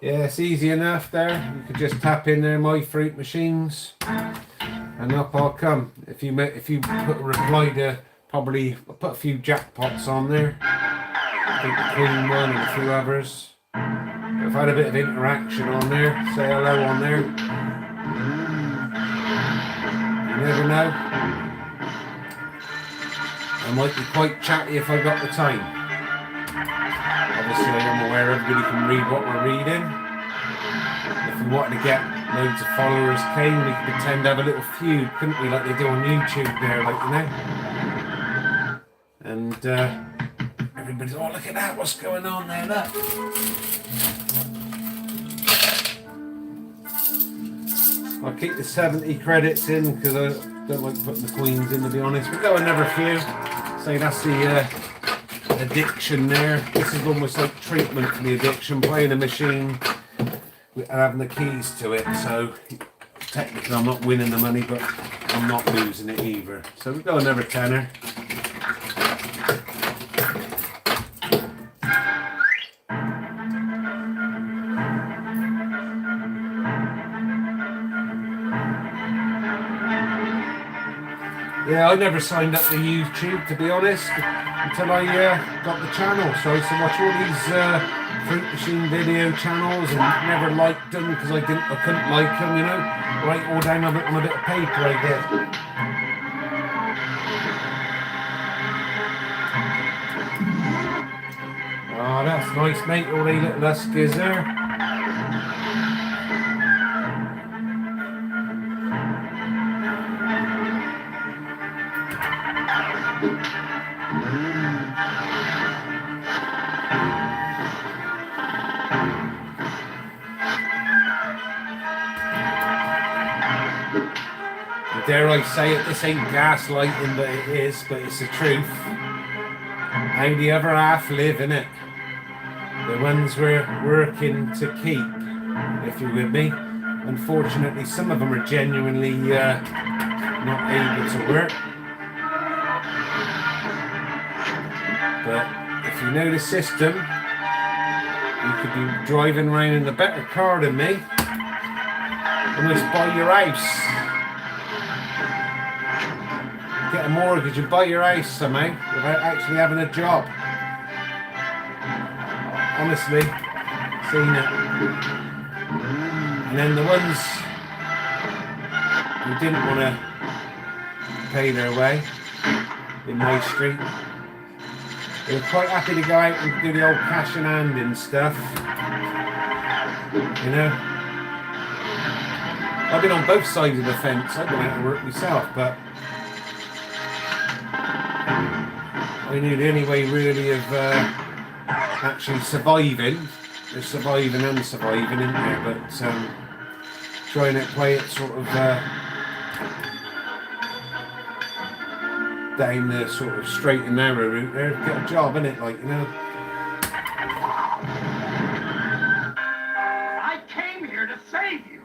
Yeah, it's easy enough there. You could just tap in there, my fruit machines, and up I'll come. If you put a reply to, probably I'll put a few jackpots on there. I think the Queen one and a few others. If I had a bit of interaction on there, say hello on there. You never know. I might be quite chatty if I got the time. Obviously I am aware everybody can read what we're reading. If we wanted to get loads of followers came, we could pretend to have a little feud, couldn't we, like they do on YouTube there, like, you know? And everybody's, oh look at that, what's going on there, look. I'll keep the 70 credits in because I don't like putting the queens in, to be honest. We'll go another few. So that's the addiction there. This is almost like treatment for the addiction, playing a machine and having the keys to it. So technically I'm not winning the money, but I'm not losing it either. So we'll go another tenner. Yeah, I never signed up to YouTube, to be honest, until I got the channel. So I used to watch all these fruit machine video channels and never liked them because I couldn't like them, you know. Write all down on a bit of paper I did. Oh, that's nice, mate. All these little huskies there. dare I say it, this ain't gaslighting, but it is, but it's the truth. How the other half live, innit? The ones we're working to keep, if you're with me. Unfortunately, some of them are genuinely not able to work. But if you know the system, you could be driving around in a better car than me. Almost buy your house. Get a mortgage and buy your house somehow without actually having a job. Honestly, seen it. And then the ones who didn't want to pay their way in my street, they were quite happy to go out and do the old cash in hand and stuff. You know? I've been on both sides of the fence. I've been out to work myself, but I knew the only way really of actually surviving, there's surviving and surviving, isn't there? But trying to play it sort of down the sort of straight and narrow route there, get a job, innit? Like, you know. I came here to save you.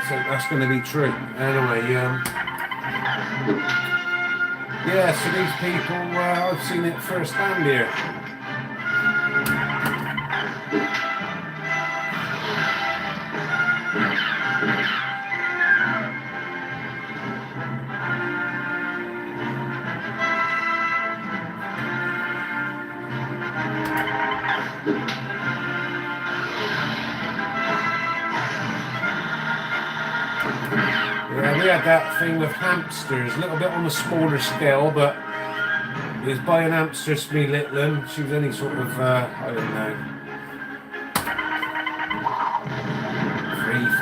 So that's going to be true. Anyway, yeah, so these people, I've seen it firsthand here. Yeah, we had that thing with hamsters, a little bit on a smaller scale, but we was buying hamsters for me little one. She was only sort of, I don't know,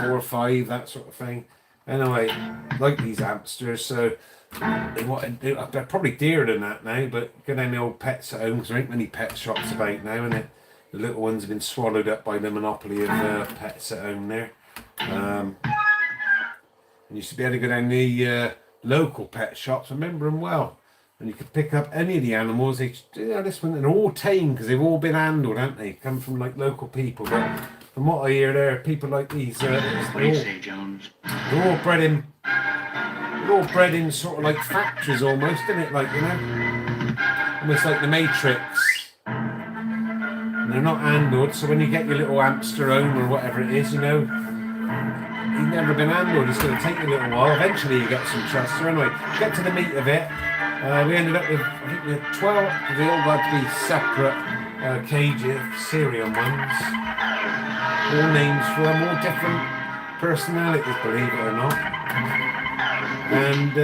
3, 4, 5, that sort of thing. Anyway, like these hamsters, so they're probably dearer than that now, but go down the old Pets at Home, because there ain't many pet shops about now, innit? The little ones have been swallowed up by the monopoly of Pets at Home there. And you used to be able to go down the local pet shops, I remember them well. And you could pick up any of the animals. They, this one, they're all tame because they've all been handled, haven't they? Come from like local people. But from what I hear, there are people like these. What do you say, Jones? They're all bred in sort of like factories almost, isn't it? Like, you know, almost like the Matrix. And they're not handled. So when you get your little hamster home or whatever it is, you know, he's never been handled. It's going to take you a little while. Eventually you get some trust. So anyway, get to the meat of it. We ended up with, I think we had 12, they all got to be separate cages, Syrian ones. All names for them, all different personalities, believe it or not. And we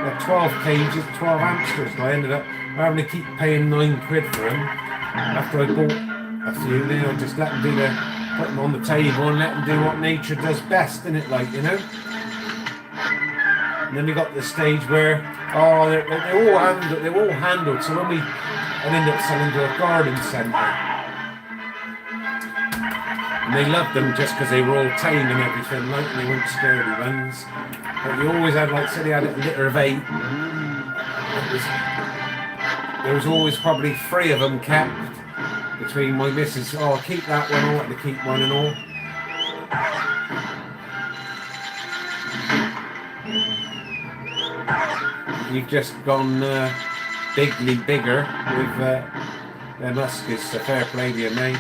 had 12 cages, 12 hamsters. So I ended up having to keep paying £9 for them. After I bought a few, then I just let them do the, put them on the table and let them do what nature does best, innit, like, you know? And then we got to the stage where, oh, they're all handled, so when I ended up selling to a garden centre. And they loved them just because they were all tame and everything, like, and they weren't scaredy ones. But you always had, like, say they had a litter of 8. There was always probably 3 of them kept. Between my missus, oh, I'll keep that one, I want to keep one and all. You've just gone bigly bigger with their muskets, so fair play to you, mate.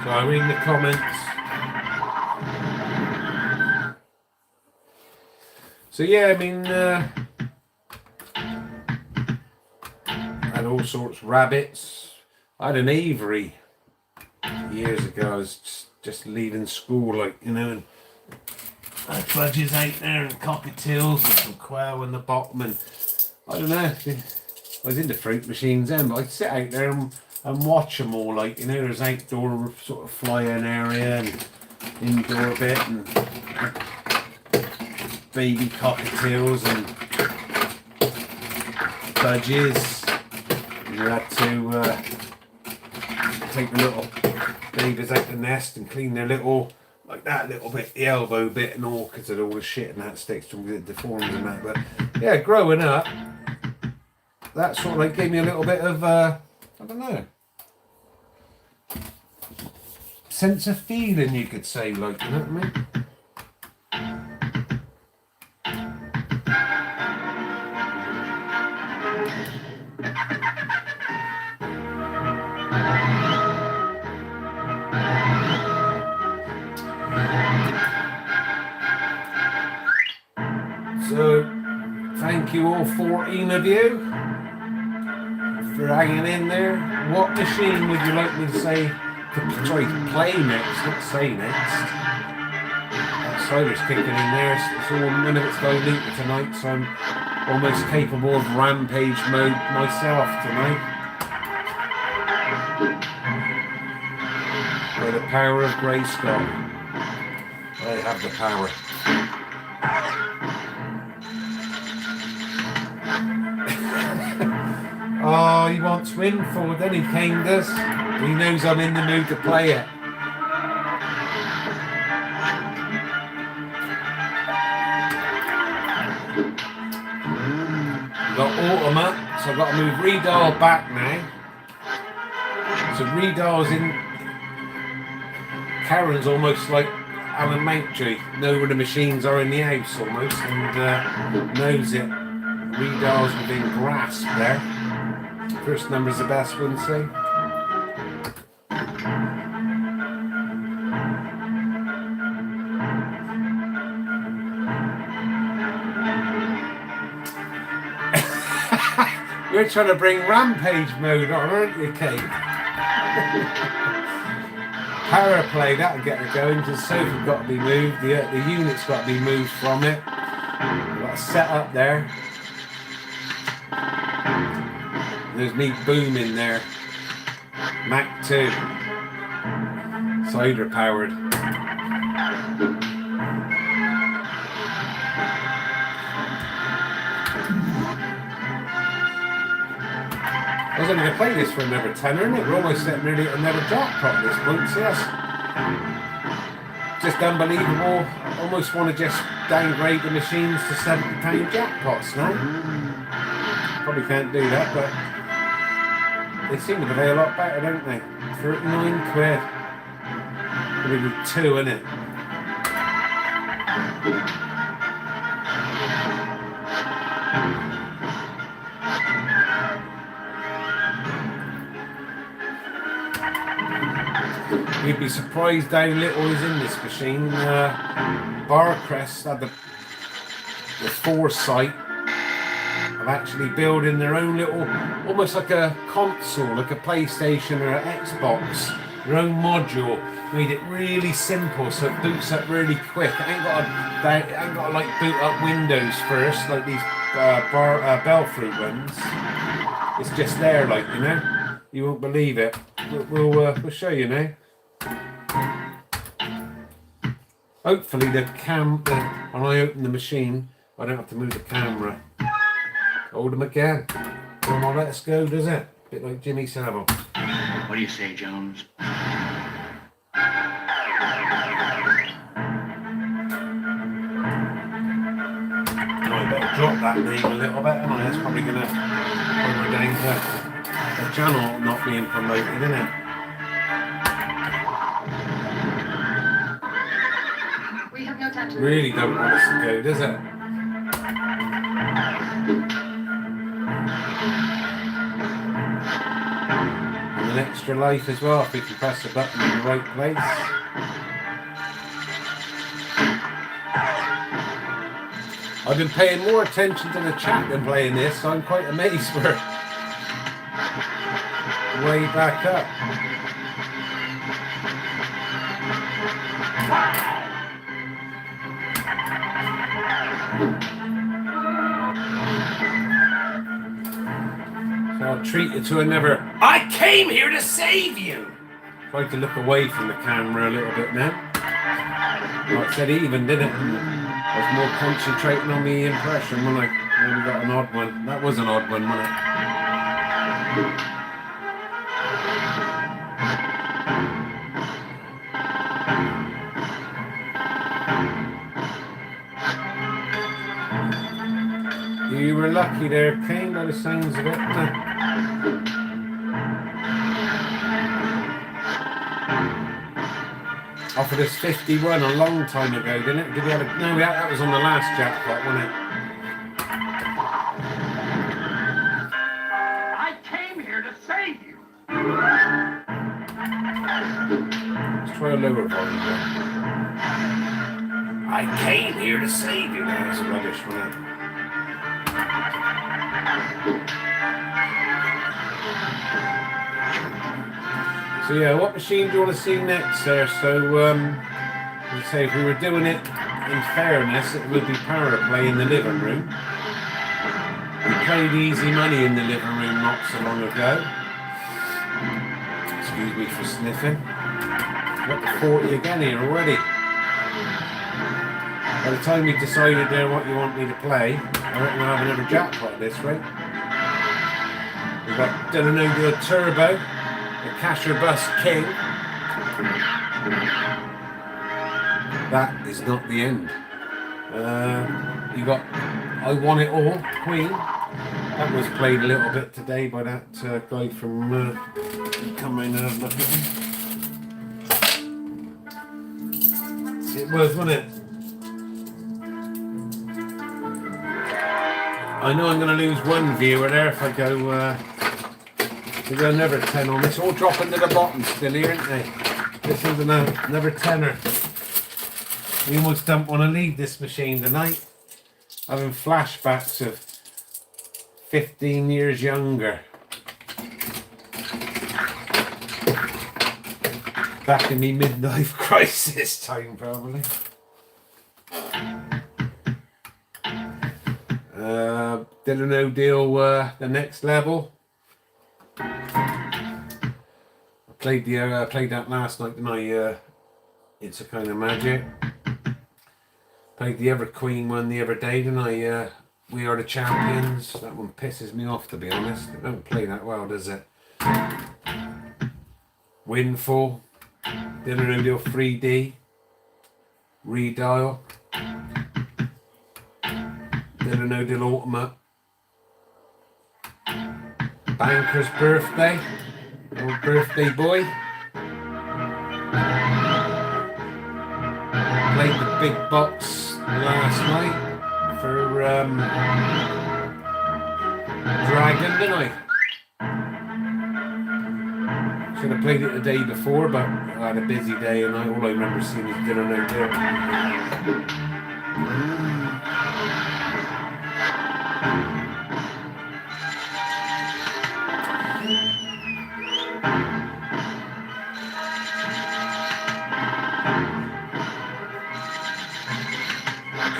So I read the comments. So yeah, I mean, I had all sorts of rabbits. I had an aviary years ago. I was just leaving school, like, you know, and Fudges out there and cockatiels and some quail in the bottom, and I don't know. I was into fruit machines then, but I'd sit out there and watch them all. Like, you know, there's outdoor sort of fly-in area and indoor bit, and baby cockatiels and fudges. You had to take the little babies out the nest and clean their little, like that little bit, the elbow bit and all, because of all the shit and that sticks to them, it deforms and that. But yeah, growing up, that sort of like gave me a little bit of, I don't know, sense of feeling, you could say, like, you know what I mean? So, thank you all 14 of you for hanging in there. What machine would you like me to say, play next, not say next? That cider's kicking in there, it's all, none of it's diluted tonight, so I'm almost capable of rampage mode myself tonight. By the power of Grayskull. I have the power. Oh, he wants Windfall, then he came does. He knows I'm in the mood to play it. Got Autumn up, so I've got to move Redial back now. So Redial's in. Karen's almost like Alan Mountry, know where the machines are in the house almost, and knows it. Redial's within grasp there. First number's the best one, say. You're trying to bring rampage mode on, aren't you, Kate? Power play, that'll get her going. The sofa's got to be moved, the unit's got to be moved from it. We've got to set up there. There's me booming there. Mac 2. Cider powered. I was only going to play this for another tenner, isn't it? We're almost sitting nearly at another jackpot at this point, so yes. Just unbelievable. Almost want to just downgrade the machines to £70 jackpots now. Probably can't do that, but they seem to play a lot better, don't they? 39 quid. Gonna do 2, innit? You'd be surprised how little is in this machine. Barcrest had the foresight of actually building their own little, almost like a console, like a PlayStation or an Xbox, their own module. Made it really simple so it boots up really quick. It ain't got to like boot up Windows first like these Belfruit ones. It's just there, like, you know. You won't believe it. We'll show you now. Hopefully when I open the machine, I don't have to move the camera. Hold them again. Come on, let us go, does it? Bit like Jimmy Savile. What do you say, Jones? Oh, I better drop that name a little bit, and that's probably going to bring me down to the channel not being promoted, isn't it? We have no time to Really don't want us to go, does it? And an extra life as well if we can press the button in the right place. I've been paying more attention to the chat than playing this, so I'm quite amazed we're way back up. treated to another "I came here to save you." Tried to look away from the camera a little bit now. Like I said, even did it. I was more concentrating on the impression when I maybe got an odd one. That was an odd one, wasn't it? You were lucky there, Kane, by the sounds of it. Offered us 51 a long time ago, didn't it? Did we have a... No, that was on the last jackpot, wasn't it? I came here to save you. Let's try a lower volume there. I came here to save you. No, that's rubbish, wasn't it? So yeah, what machine do you want to see next, sir? So, as I say, if we were doing it in fairness, it would be power play in the living room. We played easy money in the living room not so long ago. Excuse me for sniffing. Got the 40 again here already. By the time you decided there what you want me to play, I reckon we'll have another jackpot at this rate. We've got Dillano Turbo. The Casher Bus King. That is not the end. You got I Want It All, Queen. That was played a little bit today by that guy from come in and have a look at him. It was, wasn't it? I know I'm going to lose one viewer there if I go. We've got another 10 on this, all dropping to the bottom still here, aren't they? This is another tenner. We almost don't want to leave this machine tonight. Having flashbacks of 15 years younger. Back in the midlife crisis time, probably. Dylan O'Deal, the next level. Played that last night, didn't I? It's a Kind of Magic. Played the Ever Queen one the other day, didn't I? We Are the Champions. That one pisses me off, to be honest. It don't play that well, does it? Windfall. Dylan O'Deal 3D. Redial. Dylan O'Deal Ultimate. Banker's Birthday. Old birthday boy. Played the big box last night for Dragon, didn't I? Should have played it the day before, but I had a busy day and all I remember seeing is Dylan O'Deal.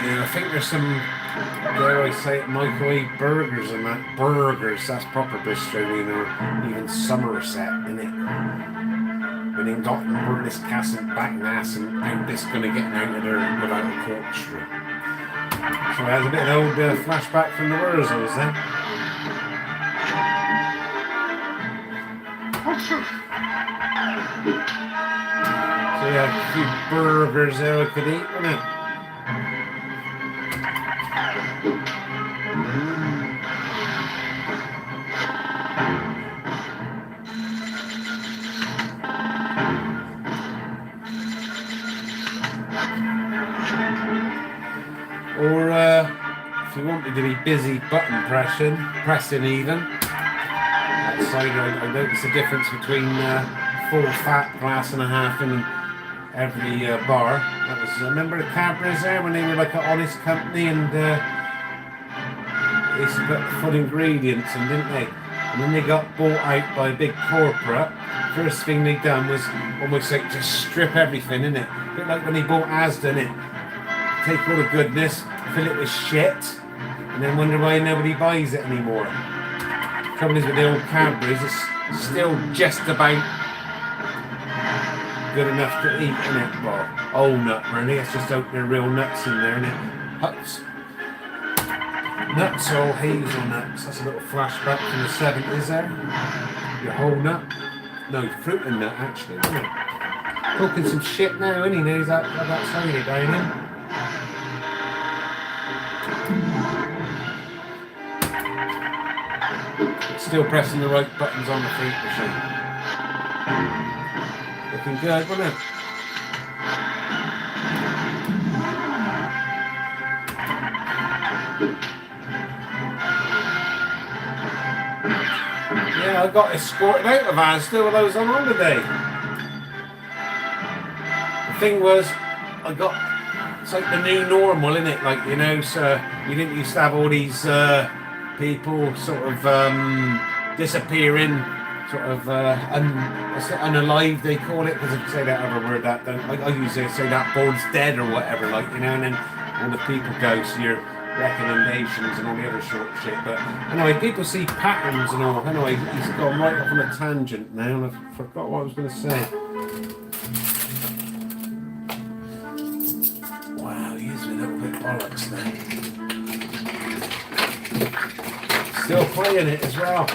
Yeah, I think there's some, dare I say it, microwave burgers and that. Burgers, that's proper Bristolian or even Somerset, isn't it? When in got this castle back nass and how this gonna get out of there without a corkscrew. So there's a bit of an old flashback from the Wurzels then. So yeah, a few burgers there I could eat, wouldn't it? Or if you want me to be busy button pressing even. Outside I noticed the difference between full fat glass and a half in every bar. That was, remember the Cadbury's there when they were like an honest company and they used to put full ingredients in, didn't they? And then they got bought out by a big corporate. First thing they done was almost like just strip everything, innit? A bit like when they bought Asda, innit? Take all the goodness, fill it with shit, and then wonder why nobody buys it anymore. Trouble is with the old Cadbury's, it's still just about good enough to eat, isn't it? Well, old nut really, it's just opening real nuts in there, isn't it? Nuts or hazelnuts, that's a little flashback from the 70s there. Your whole nut. No, fruit and nut actually, isn't it? Talking some shit now, isn't he? Now he's that soda down in. Still pressing the right buttons on the fruit machine. Looking good, wasn't it? Yeah, I got escorted out of Asda while I was on holiday. The thing was, it's like the new normal, isn't it? Like, you know, so you didn't used to have all these people sort of disappearing, sort of unalive, they call it, because if you say that other word, that don't, I usually say that board's dead or whatever, like, you know, and then all the people go, so your recommendations and all the other short shit. But anyway, people see patterns and all. Anyway, he's gone right off on a tangent now, and I forgot what I was going to say. Wow, he's a little bit bollocks now. Still playing it as well.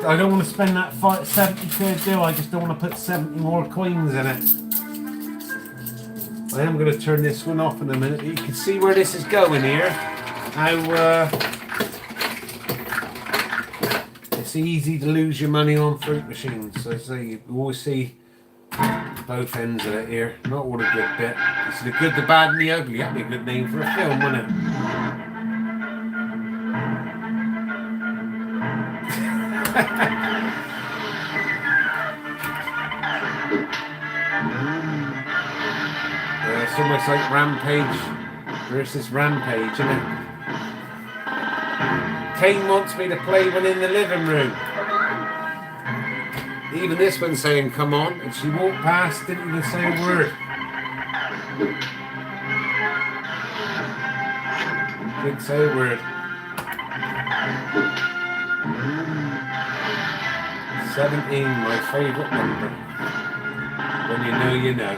I don't want to spend that 70 quid, do I? I just don't want to put 70 more coins in it. I am going to turn this one off in a minute. You can see where this is going here. How it's easy to lose your money on fruit machines. So I say you always see both ends of it here. Not all the good bit. You see the good, the bad, and the ugly. That'd be a good name for a film, wouldn't it? It's almost like Rampage versus Rampage, isn't it? Kane wants me to play one in the living room. Even this one's saying come on, and she walked past, didn't even say a word. Didn't say a word. 17, my favourite number. When you know, you know.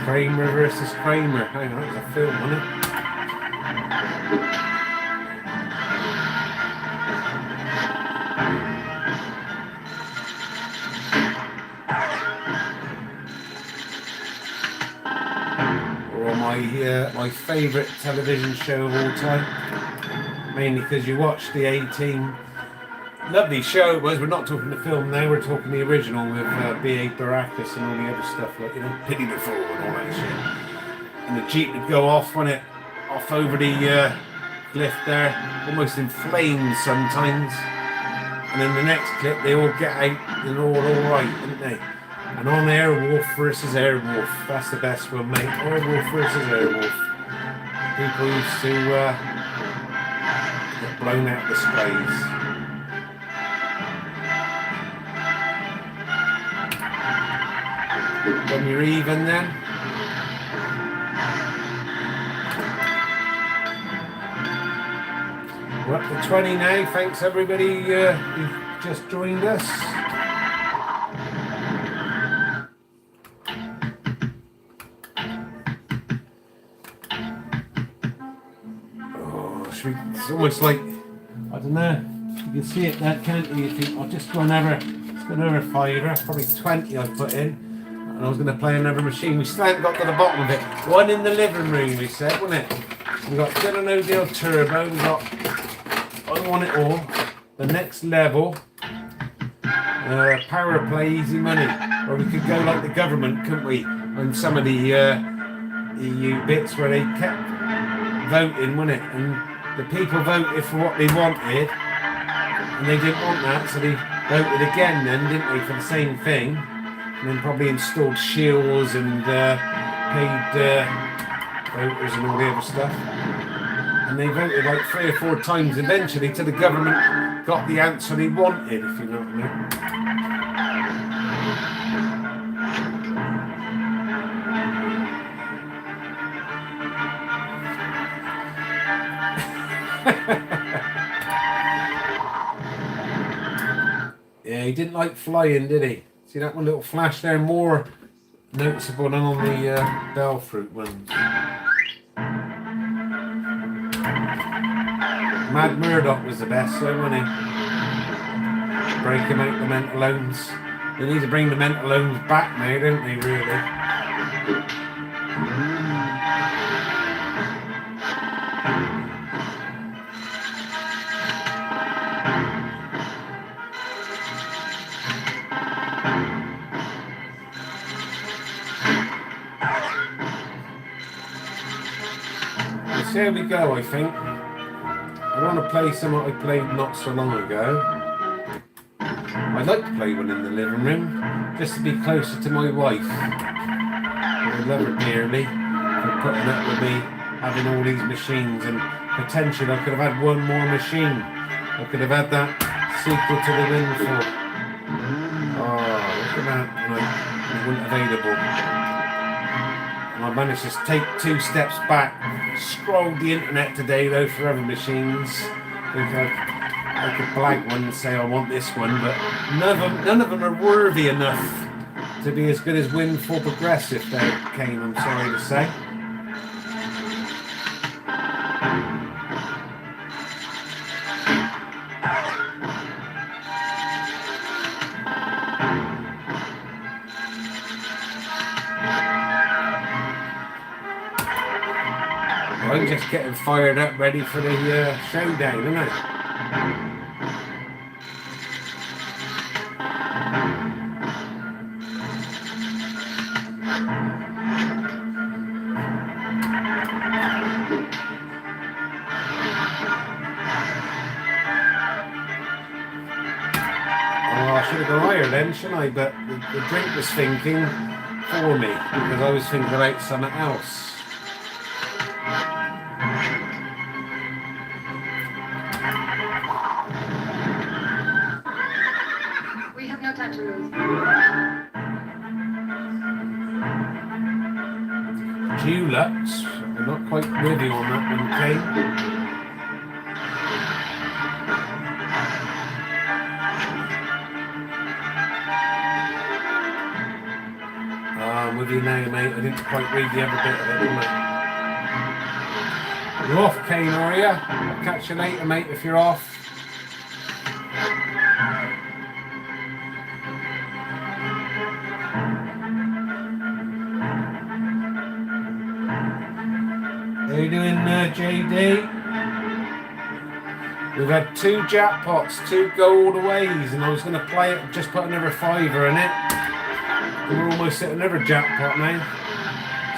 Kramer versus Kramer. Hang on, that was a film, wasn't it? My favourite television show of all time, mainly because you watch the A-Team. Lovely show it was. We're not talking the film now, we're talking the original with B.A. Baracus and all the other stuff, like, you know, Pity the Fool and all that shit. And the Jeep would go off, wouldn't it? Off over the cliff there, almost in flames sometimes. And then the next clip, they all get out and all alright, didn't they? And on Airwolf versus Airwolf, that's the best one, mate. Airwolf versus Airwolf. People used to get blown out the skies. When you're even then. We're up to 20 now. Thanks everybody who just joined us. It's almost like, I don't know, you can see it there, can't you? You think, I'll just go another fiver, probably 20 I've put in, and I was going to play another machine. We still haven't got to the bottom of it. One in the living room, we said, wasn't it? We've got Good and No Deal Turbo, we've got I Want It All, the next level, Power Play Easy Money, or we could go like the government, couldn't we? On some of the EU bits where they kept voting, wasn't it? And the people voted for what they wanted, and they didn't want that, so they voted again then, didn't they, for the same thing, and then probably installed shields and paid voters and all the other stuff. And they voted like 3 or 4 times eventually till the government got the answer they wanted, if you know what I mean. Yeah, he didn't like flying, did he? See that one little flash there? More noticeable than on the bell fruit ones. Mad Murdoch was the best, though, wasn't he? Breaking out the mental loans. They need to bring the mental loans back now, don't they, really? So here we go, I think. I want to play something I played not so long ago. I'd like to play one in the living room, just to be closer to my wife. I love her dearly for putting up with me having all these machines, and potentially I could have had one more machine. I could have had that sequel to the Windfall. Oh, look at that. It wasn't available. And I managed to take 2 steps back, scrolled the internet today though for other machines. I think I could blag one and say I want this one, but none of them are worthy enough to be as good as Windfall Progressive there came, I'm sorry to say. I'm just getting fired up, ready for the showdown, isn't I? Oh, I should have gone higher then, shouldn't I? But the drink was thinking for me, because I was thinking about something else. No time to lose. Dulux, I'm not quite with you on that one, Kane. I'm with you now, mate. I didn't quite read the other bit of it, didn't I? You're off, Kane, are you? I'll catch you later, mate, if you're off. How you doing, JD? We've had 2 jackpots, 2 gold aways, and I was going to play it, just put another $5 in it. And we're almost at another jackpot now.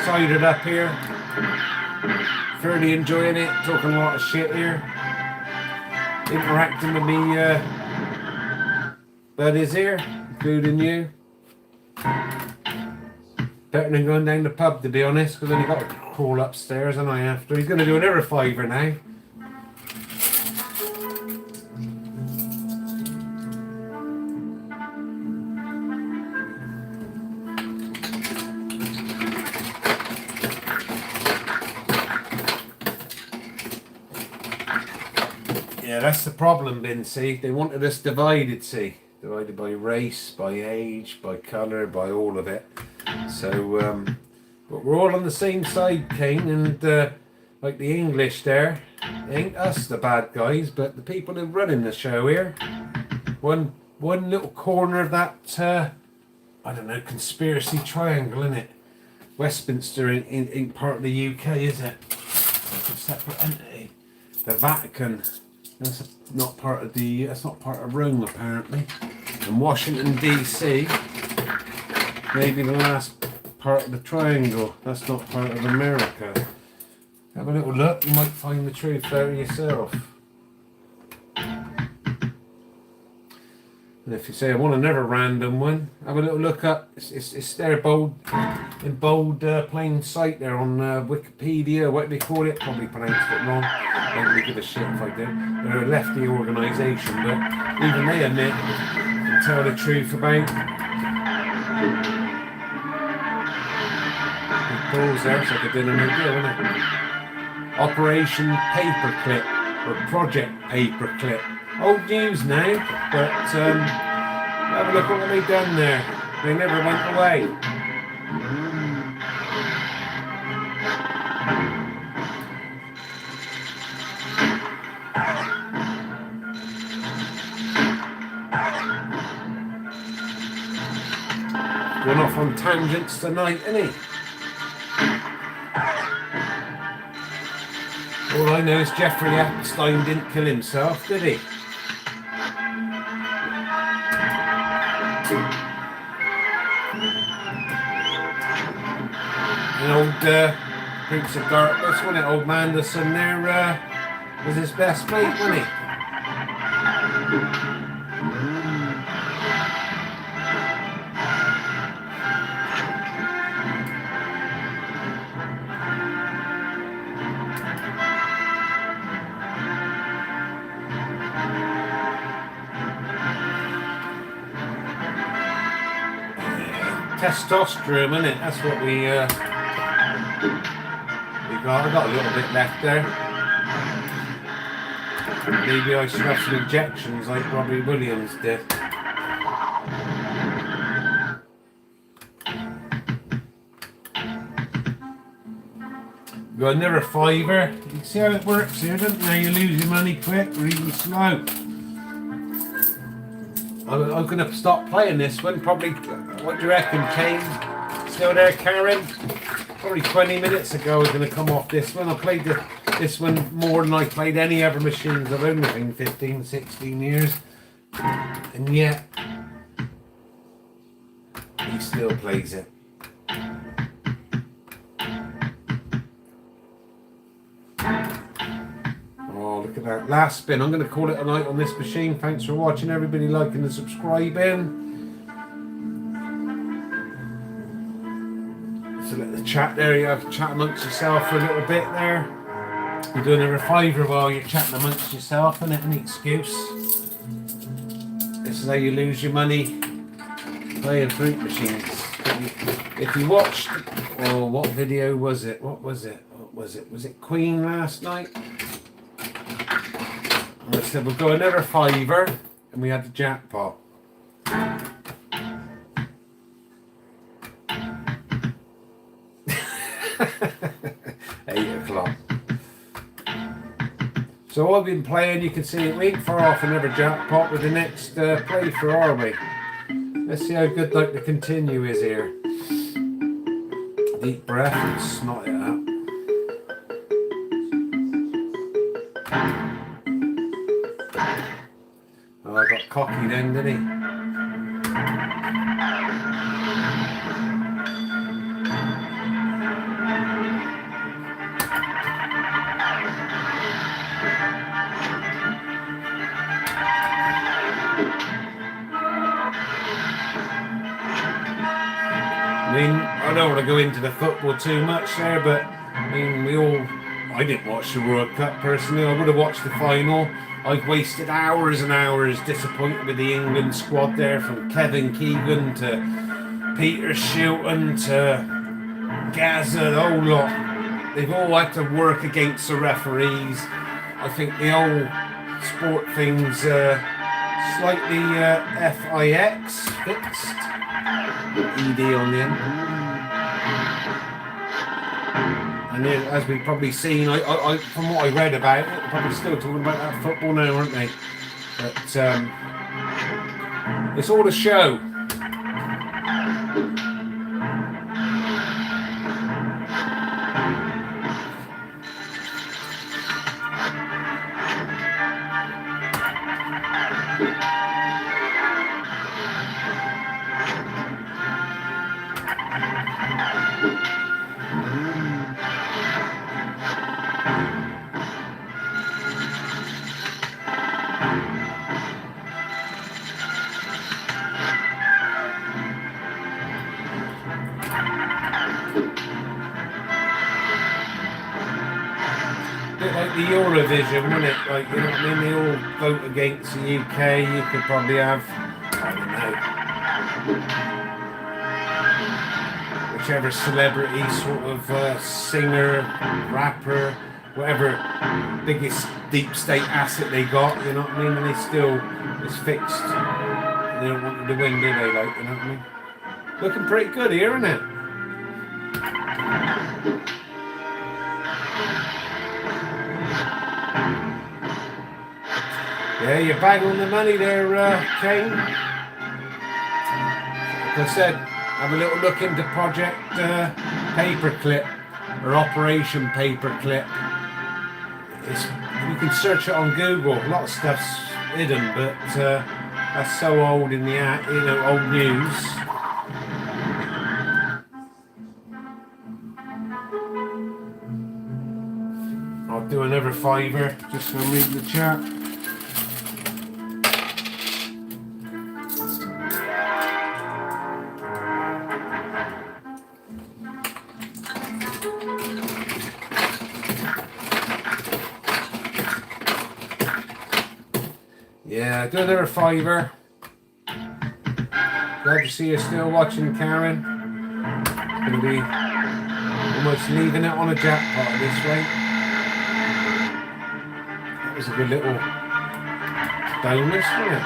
Sided up here. Fairly enjoying it, talking a lot of shit here. Interacting with me buddies here, including you. Better than going down the pub, to be honest, because then you got to crawl upstairs, and I after. He's going to do another $5 now. Yeah, that's the problem, Ben. See, they wanted us divided. See, divided by race, by age, by colour, by all of it. So, but we're all on the same side, Kane, and like the English there, it ain't us the bad guys, but the people who are running the show here. One little corner of that, I don't know, conspiracy triangle, isn't it? Westminster ain't part of the UK, is it? It's a separate entity. The Vatican, that's not part of that's not part of Rome apparently. And Washington DC, maybe the last part of the triangle. That's not part of America. Have a little look, you might find the truth there yourself. And if you say I want another random one, have a little look up. It's there bold. in bold plain sight there on Wikipedia, what do they call it? Probably pronounced it wrong. Don't really give a shit if I do. They're a lefty organisation, but even they admit and tell the truth about the balls there. It's like a dinner no deal, isn't it? Operation Paperclip or Project Paperclip. Old news now, but have a look at what they've done there. They never went away. Going off on tangents tonight, isn't he? All I know is Jeffrey Epstein didn't kill himself, did he? And old Prince of Darkness, wasn't it? Old Manderson there was his best mate, wasn't he? Testosterone, isn't it? That's what we got. I got a little bit left there. Maybe I should have some injections like Robbie Williams did. Got another fiver. You can see how it works here, don't you? Now you lose your money quick or even slow. I'm going to stop playing this one, probably, what do you reckon, Kane? Still there, Karen? Probably 20 minutes ago I was going to come off this one. I played this one more than I played any other machines. I've only been 15, 16 years. And yet, he still plays it. Look at that last spin. I'm going to call it a night on this machine. Thanks for watching, everybody, liking and subscribing. So let the chat there, you have to chat amongst yourself for a little bit there. You're doing a fiver while you're chatting amongst yourself, isn't it? Any excuse. This is how you lose your money playing fruit machines. If you watched, oh, what video was it? What was it? Was it Queen last night? I said we'll go another fiver, and we had the jackpot. 8 o'clock. So I've been playing, you can see we ain't far off another jackpot with the next play for, are we? Let's see how good like the continue is here. Deep breath and snot it out. Oh, I got cocky then, didn't he? I mean, I don't want to go into the football too much there, but I mean, I didn't watch the World Cup personally. I would have watched the final. I've wasted hours and hours disappointed with the England squad there, from Kevin Keegan to Peter Shilton to Gaza, the whole lot. They've all had to work against the referees. I think the whole sport thing's slightly FIX, fixed. ED on the end. And then, as we've probably seen, I from what I read about it, they're probably still talking about that football now, aren't they? But it's all a show. the Eurovision, wouldn't it? Like, you know what I mean? They all vote against the UK. You could probably have, I don't know, whichever celebrity, sort of singer, rapper, whatever biggest deep state asset they got, you know what I mean? And they still, it's fixed. They don't want you to win, do they? Like, you know what I mean? Looking pretty good here, isn't it? Yeah, you're bang on the money there, Kane. Like I said, have a little look into Project Paperclip or Operation Paperclip. You can search it on Google. A lot of stuff's hidden, but that's so old in the old news. I'll do another fiver just to read the chat. Yeah, do another fiver. Glad to see you still watching, Karen. Gonna be almost leaving it on a jackpot this way. That was a good little bonus, wasn't it?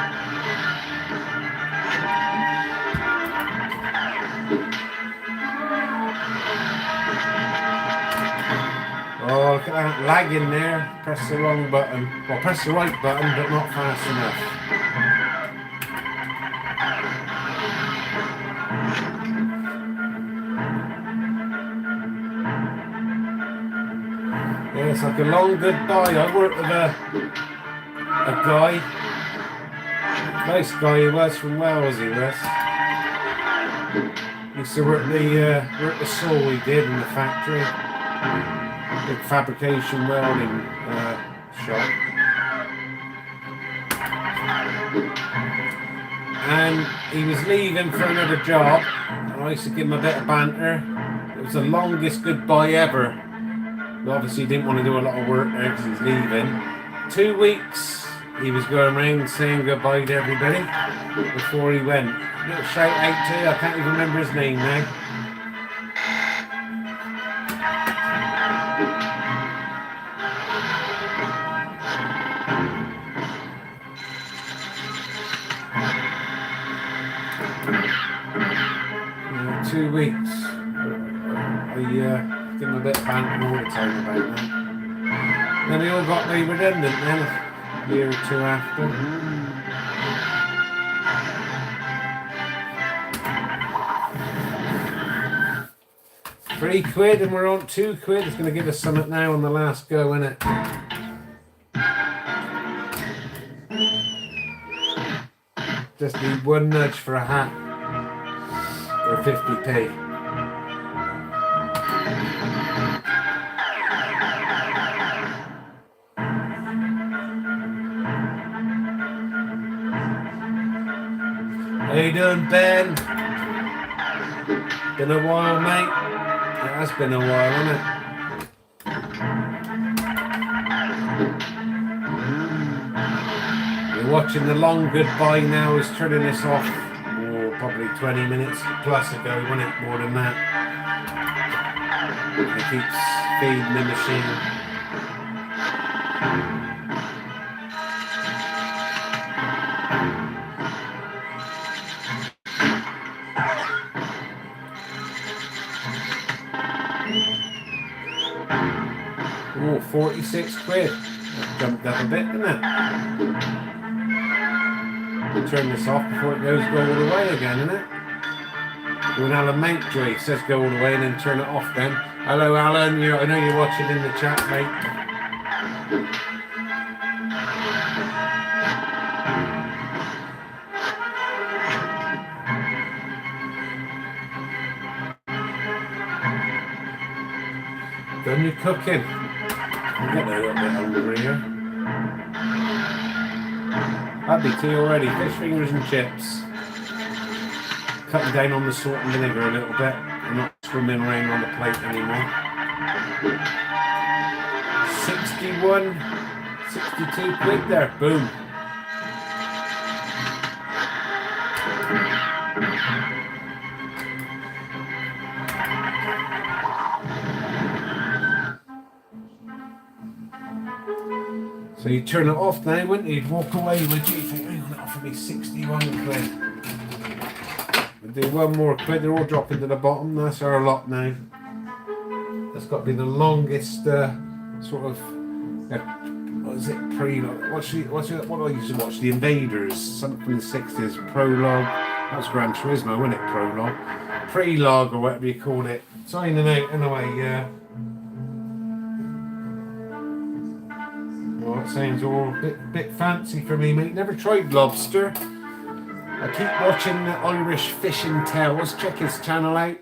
Oh, look at that lagging there. Press the wrong button. Well, press the right button, but not fast enough. Yeah, it's like a long goodbye. I worked with a guy. Nice guy he was, from Wales he was. Used to work the saw we did in the factory. Big fabrication welding shop. And he was leaving for another job, and I used to give him a bit of banter. It was the longest goodbye ever. He obviously didn't want to do a lot of work there because he's leaving. 2 weeks he was going around saying goodbye to everybody before he went. Little shout out to, I can't even remember his name now. Yeah, 2 weeks. I give him a bit of banter all the time about that. Then he all got made redundant then, a year or two after. £3 and we're on £2. It's going to give us something now on the last go, isn't it? Just need one nudge for a hat or 50p. How you doing, Ben? Been a while, mate. It has been a while, hasn't it? You're watching the long goodbye now. Is turning this off. Oh, probably 20 minutes plus ago, wasn't it? More than that. It keeps feeding the machine. Oh, £46. That jumped up a bit, didn't it? We'll turn this off before it goes go all the way again, isn't it? When Alan Mountjoy says go all the way and then turn it off then. Hello, Alan. I know you're watching in the chat, mate. Done your cooking. I'm getting a little bit hungry here. Had me tea already. Fish fingers and chips. Cutting down on the salt and vinegar a little bit. I'm not swimming around on the plate anymore. 61, 62 quid there. Boom. So you turn it off now, wouldn't you? You'd walk away, would you? You think, hang on, that offered me 61 quid. We'll do one more quid, they're all dropping to the bottom. That's our lot now. That's got to be the longest sort of, what is it, prologue? What do I used to watch? The Invaders, something from the 60s, prologue. That's Gran Turismo, wasn't it? Prologue. Prelogue, or whatever you call it. Signing out anyway, well, it sounds all a bit fancy for me, mate. Never tried lobster. I keep watching the Irish Fishing Tales. Check his channel out.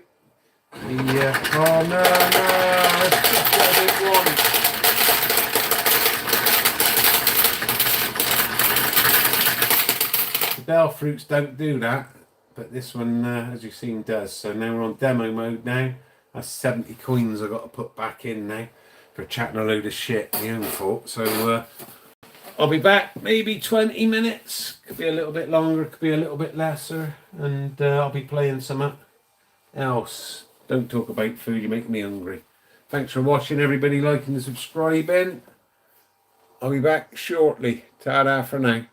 Oh no, that's just what I didn't want. The bell fruits don't do that, but this one, as you've seen, does. So now we're on demo mode now. That's 70 coins I've got to put back in now for chatting a load of shit, my own fault. So I'll be back maybe 20 minutes. Could be a little bit longer, could be a little bit lesser. And I'll be playing something else. Don't talk about food, you make me hungry. Thanks for watching, everybody, liking and subscribing. I'll be back shortly. Ta-da for now.